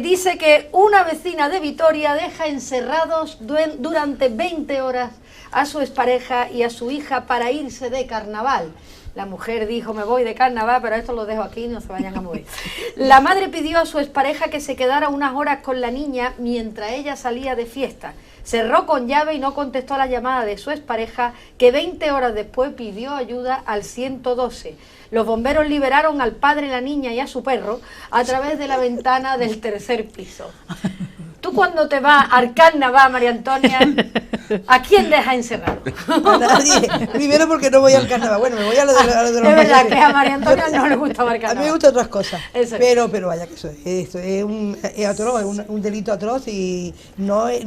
Dice que una vecina de Vitoria deja encerrados durante 20 horas a su expareja y a su hija para irse de carnaval. La mujer dijo, me voy de carnaval, pero esto lo dejo aquí, no se vayan a mover. La madre pidió a su expareja que se quedara unas horas con la niña mientras ella salía de fiesta. Cerró con llave y no contestó a la llamada de su expareja, que 20 horas después pidió ayuda al 112. Los bomberos liberaron al padre, la niña y a su perro a través de la ventana del tercer piso. Tú cuando te vas al carnaval, María Antonia, ¿a quién dejas encerrado? A nadie. Primero porque no voy al carnaval. Bueno, me voy a lo de los Es verdad mayores. que a María Antonia no le gustaba el A carnaval. mí me gustan otras cosas, Eso es. pero vaya que esto es atroz, es un delito atroz y no es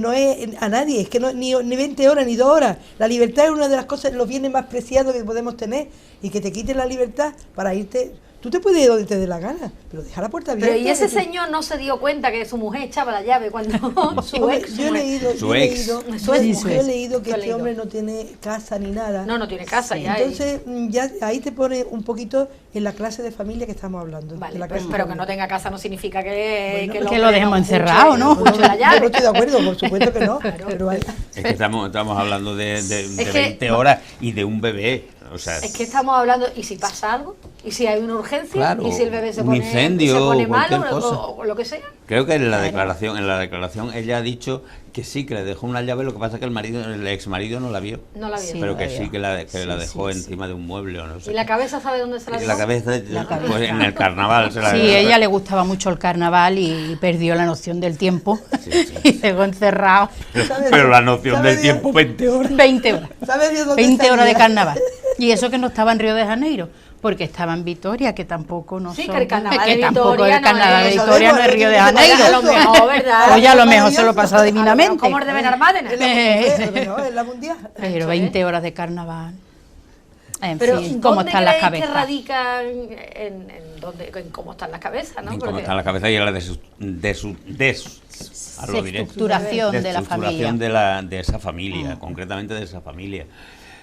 a nadie, es que ni 20 horas ni 2 horas. La libertad es una de las cosas, los bienes más preciados que podemos tener, y que te quiten la libertad para irte. Tú te puedes ir donde te dé la gana, pero deja la puerta abierta. Pero y ese que tú- señor no se dio cuenta que su mujer echaba la llave cuando su Hombre, ex. yo he leído, Su ex. yo Su ex. he leído que Tú has este leído. hombre no tiene casa ni nada. No tiene casa ya. Entonces, ya ahí te pone un poquito en la clase de familia que estamos hablando. Vale, de la pero, clase pero de que no familia. tenga casa no significa que, Bueno, que el que hombre lo dejemos no encerrado, ¿no? escuche la Yo llave. no estoy de acuerdo, por supuesto que no, pero vaya. Es que estamos hablando de que- 20 horas y de un bebé. O sea, Es que estamos hablando, ¿y si pasa algo? ¿Y si hay una urgencia? Claro, ¿Y si el bebé se un pone, incendio, se pone cualquier malo cosa. o lo que sea? creo que en la declaración ella ha dicho que sí, que le dejó una llave, lo que pasa es que el ex marido no la vio. No la vio. Sí, pero no que la sí vio. que la dejó sí. encima de un mueble o no sé. ¿Y la cabeza sabe dónde se la Y dejó? la cabeza, La cabeza. pues en el carnaval se la Sí, dejó. a ella le gustaba mucho el carnaval y perdió la noción del tiempo Sí, sí. y se quedó encerrado Pero la noción ¿Sabe del Dios? tiempo, 20 horas. 20 horas. ¿Sabes Dios dónde 20 horas de estaría? carnaval. Y eso que no estaba en Río de Janeiro, porque estaba en Vitoria, que tampoco no Sí, son- que el carnaval que de tampoco Vitoria el carnaval no de es- Vitoria no es Río de Janeiro. A lo mejor, ¿verdad? Oye, a lo mejor se lo pasa divinamente. Como el de Benalmádena. Es la mundial. Pero 20 horas de carnaval. En Pero fin, ¿cómo ¿dónde están las creéis que cabezas? radican en cómo están las cabezas, ¿no? En Porque cómo está la cabeza y en la ahora lo diré. Desestructuración de la familia. Desestructuración de esa familia, concretamente de esa familia.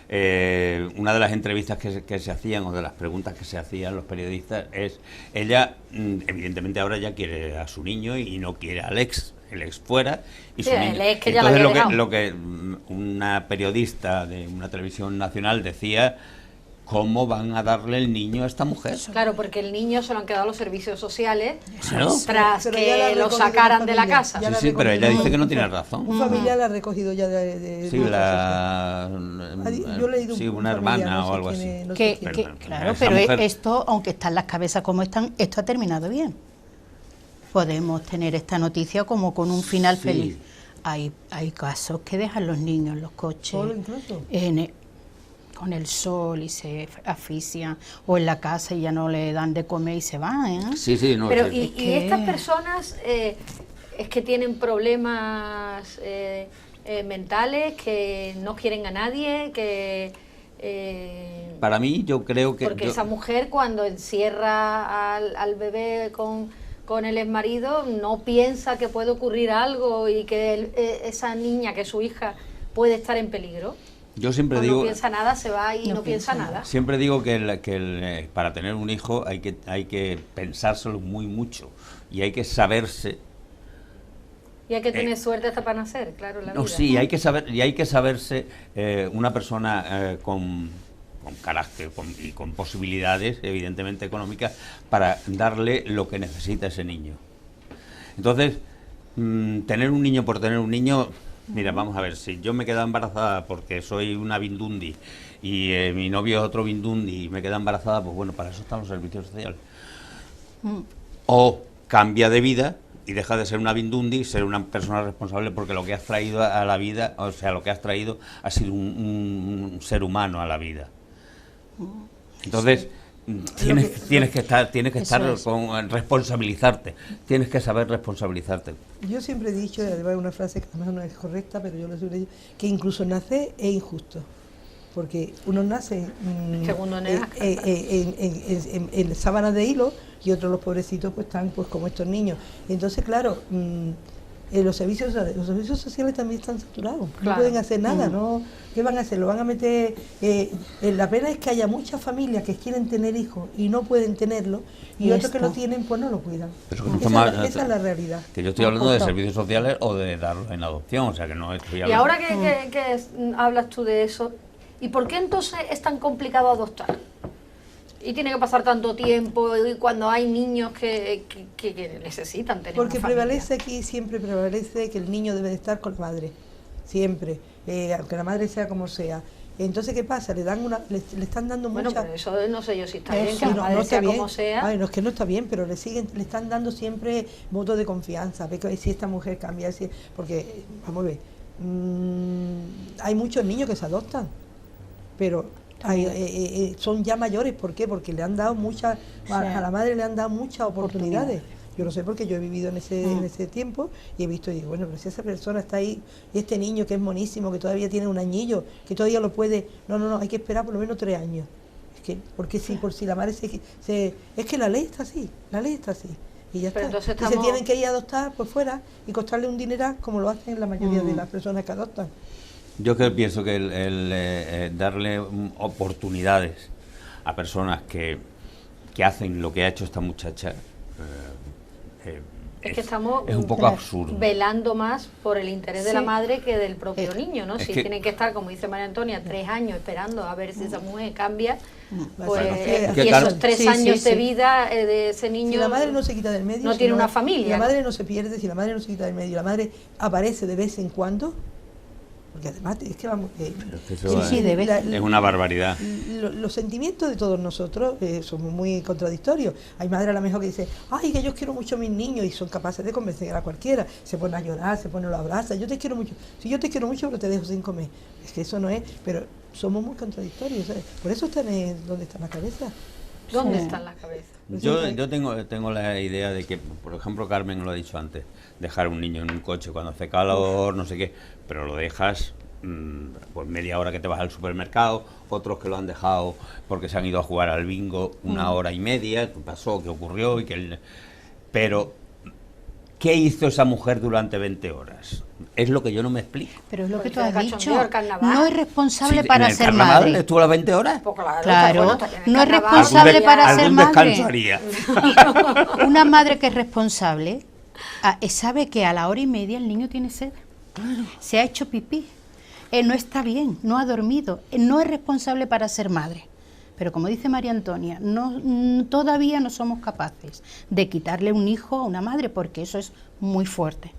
Una de las entrevistas que se hacían o de las preguntas que se hacían los periodistas es, ella evidentemente ahora ya quiere a su niño y no quiere al ex, el ex fuera y Sí, su el niño. ex que ya lo Entonces había dejado. lo que una periodista de una televisión nacional decía, ¿cómo van a darle el niño a esta mujer? claro, porque el niño se lo han quedado los servicios sociales Claro. tras Pero ya la ha que lo recogido sacaran la de la familia. casa. Ya Sí, la sí, pero ella recogido. dice que no tiene razón. Un familiar la ha recogido ya de Sí, yo he leído sí, un una familiar, hermana no sé o algo quién así. es, no sé Que, quién. Pero- claro, esa pero mujer- esto, aunque están las cabezas como están, esto ha terminado bien. Podemos tener esta noticia como con un final Sí. feliz. Hay casos que dejan los niños en los coches, Solo incluso. con el sol y se asfixian, o en la casa y ya no le dan de comer y se van, ¿eh? Sí, sí, no. Pero sí. y que- estas personas es que tienen problemas mentales, que no quieren a nadie, que Para mí, yo creo que. porque yo- esa mujer cuando encierra al bebé con el exmarido no piensa que puede ocurrir algo y que esa niña, que es su hija, puede estar en peligro. Yo siempre O digo. no piensa nada, se va y no piensa nada. Siempre digo que para tener un hijo hay que pensárselo muy mucho y hay que saberse. Y hay que tener suerte hasta para nacer, claro, en la No, vida. sí, hay que saberse una persona con carácter y con posibilidades, evidentemente económicas, para darle lo que necesita ese niño. Entonces, tener un niño por tener un niño, mira, vamos a ver, si yo me quedo embarazada porque soy una bindundi y mi novio es otro bindundi y me queda embarazada, pues bueno, para eso están los servicios sociales. O cambia de vida y deja de ser una bindundi, ser una persona responsable, porque lo que has traído a la vida, o sea, lo que has traído ha sido un ser humano a la vida. Entonces, tienes que estar responsabilizarte, tienes que saber responsabilizarte. Yo siempre he dicho, y además es una frase que además no es correcta, pero yo lo siempre he dicho, que incluso nacer es injusto, porque uno nace en sábanas de hilo y otros, los pobrecitos, pues están pues como estos niños. Y entonces, claro, los servicios sociales también están saturados, no pueden hacer nada, ¿no? ¿Qué van a hacer? Lo van a meter... la pena es que haya muchas familias que quieren tener hijos y no pueden tenerlo, y otros que lo tienen, pues no lo cuidan. Pero esa es la realidad. Que yo estoy hablando de servicios sociales o de darlos en adopción, o sea que no estoy hablando... Y ahora que hablas tú de eso, ¿y por qué entonces es tan complicado adoptar? Y tiene que pasar tanto tiempo, y cuando hay niños que necesitan tener porque una familia. prevalece aquí, siempre prevalece que el niño debe de estar con la madre, siempre, aunque la madre sea como sea. Entonces, ¿qué pasa? Le están dando mucha... Bueno, pero eso no sé yo si está bien, que la madre sea como sea. Ay, no, es que no está bien, pero le están dando siempre votos de confianza, porque si esta mujer cambia, porque, vamos a ver, hay muchos niños que se adoptan, pero... son ya mayores. ¿Por qué? Porque le han dado a la madre le han dado muchas oportunidades. Yo lo sé porque yo he vivido en ese tiempo y he visto, y digo, bueno, pero si esa persona está ahí, y este niño que es monísimo, que todavía tiene un añillo, que todavía lo puede, no, hay que esperar por lo menos 3 años. Es que, porque por si la madre es que la ley está así, y ya pero está. Y se tienen que ir a adoptar por fuera y costarle un dineral, como lo hacen la mayoría de las personas que adoptan. Yo pienso que el darle oportunidades a personas que hacen lo que ha hecho esta muchacha es que estamos es un poco absurdo. Velando más por el interés de la madre que del propio Es niño, ¿no? Si que tienen que estar, como dice María Antonia, 3 años esperando a ver si esa mujer cambia, pues, bueno, y esos 3 años de vida de ese niño... Si la madre no se quita del medio... No tiene una familia. Si la madre no se pierde, si la madre no se quita del medio, la madre aparece de vez en cuando... Porque además es que vamos... es una barbaridad. Los sentimientos de todos nosotros son muy contradictorios. Hay madres a lo mejor que dicen, ay, que yo quiero mucho a mis niños, y son capaces de convencer a cualquiera. Se ponen a llorar, se ponen, lo abrazan, yo te quiero mucho. Si yo te quiero mucho, pero te dejo sin comer. Es que eso no es... Pero somos muy contradictorios, ¿sabes? Por eso están donde está la cabeza. ¿Dónde están las cabezas? Yo tengo la idea de que, por ejemplo, Carmen lo ha dicho antes, dejar un niño en un coche cuando hace calor, no sé qué, pero lo dejas pues media hora que te vas al supermercado, otros que lo han dejado porque se han ido a jugar al bingo 1 hora y media, ¿qué pasó? ¿Qué ocurrió? Pero, ¿qué hizo esa mujer durante 20 horas? Es lo que yo no me explico. Pero es lo que tú has dicho, carnaval. No es responsable para ser carnaval madre. ¿Estuvo las 20 horas? Pues claro, no es responsable para ser algún madre. descanso haría. Una madre que es responsable sabe que a la 1h30 el niño tiene sed, se ha hecho pipí, no está bien, no ha dormido, no es responsable para ser madre. Pero como dice María Antonia, todavía no somos capaces de quitarle un hijo a una madre, porque eso es muy fuerte.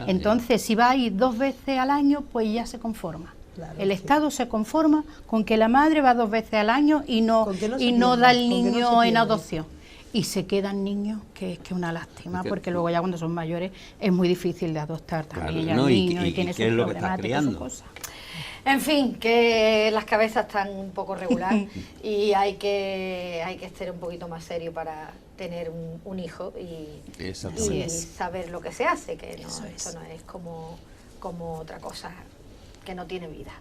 Entonces, si va a ir 2 veces al año, pues ya se conforma. Claro, el Estado se conforma con que la madre va 2 veces al año y no da el niño en adopción. Y se quedan niños, que es una lástima, porque luego ya cuando son mayores es muy difícil de adoptar también. Claro, niño y tiene sus problemáticas, sus cosas. En fin, que las cabezas están un poco regular y hay que estar un poquito más serio para tener un hijo y saber lo que se hace, que esto no es como otra cosa que no tiene vida.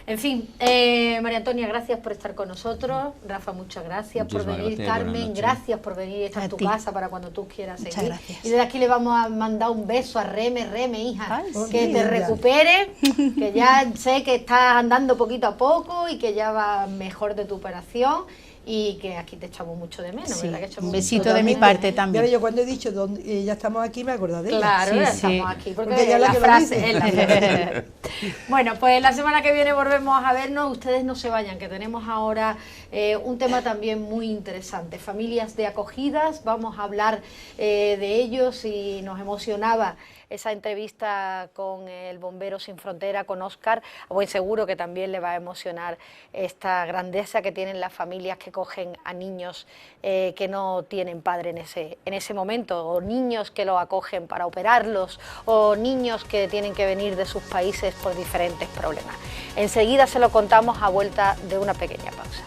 En fin, María Antonia, gracias por estar con nosotros. Rafa, muchas gracias por venir. Carmen, gracias por venir. Esta es tu casa para cuando tú quieras seguir. Y desde aquí le vamos a mandar un beso a Reme, hija, que te recupere, que ya sé que estás andando poquito a poco y que ya va mejor de tu operación. Y que aquí te echamos mucho de menos, ¿verdad? Que un besito de mi parte también. Yo cuando he dicho ya estamos aquí, me he acordado de ella. Claro, ya estamos aquí, porque ya la frase es la frase. Bueno, pues la semana que viene volvemos a vernos. Ustedes no se vayan, que tenemos ahora un tema también muy interesante. Familias de acogidas, vamos a hablar de ellos, y nos emocionaba esa entrevista con el Bombero Sin Frontera, con Óscar. Voy seguro que también le va a emocionar esta grandeza que tienen las familias que cogen a niños que no tienen padre en ese momento, o niños que los acogen para operarlos, o niños que tienen que venir de sus países por diferentes problemas. Enseguida se lo contamos a vuelta de una pequeña pausa.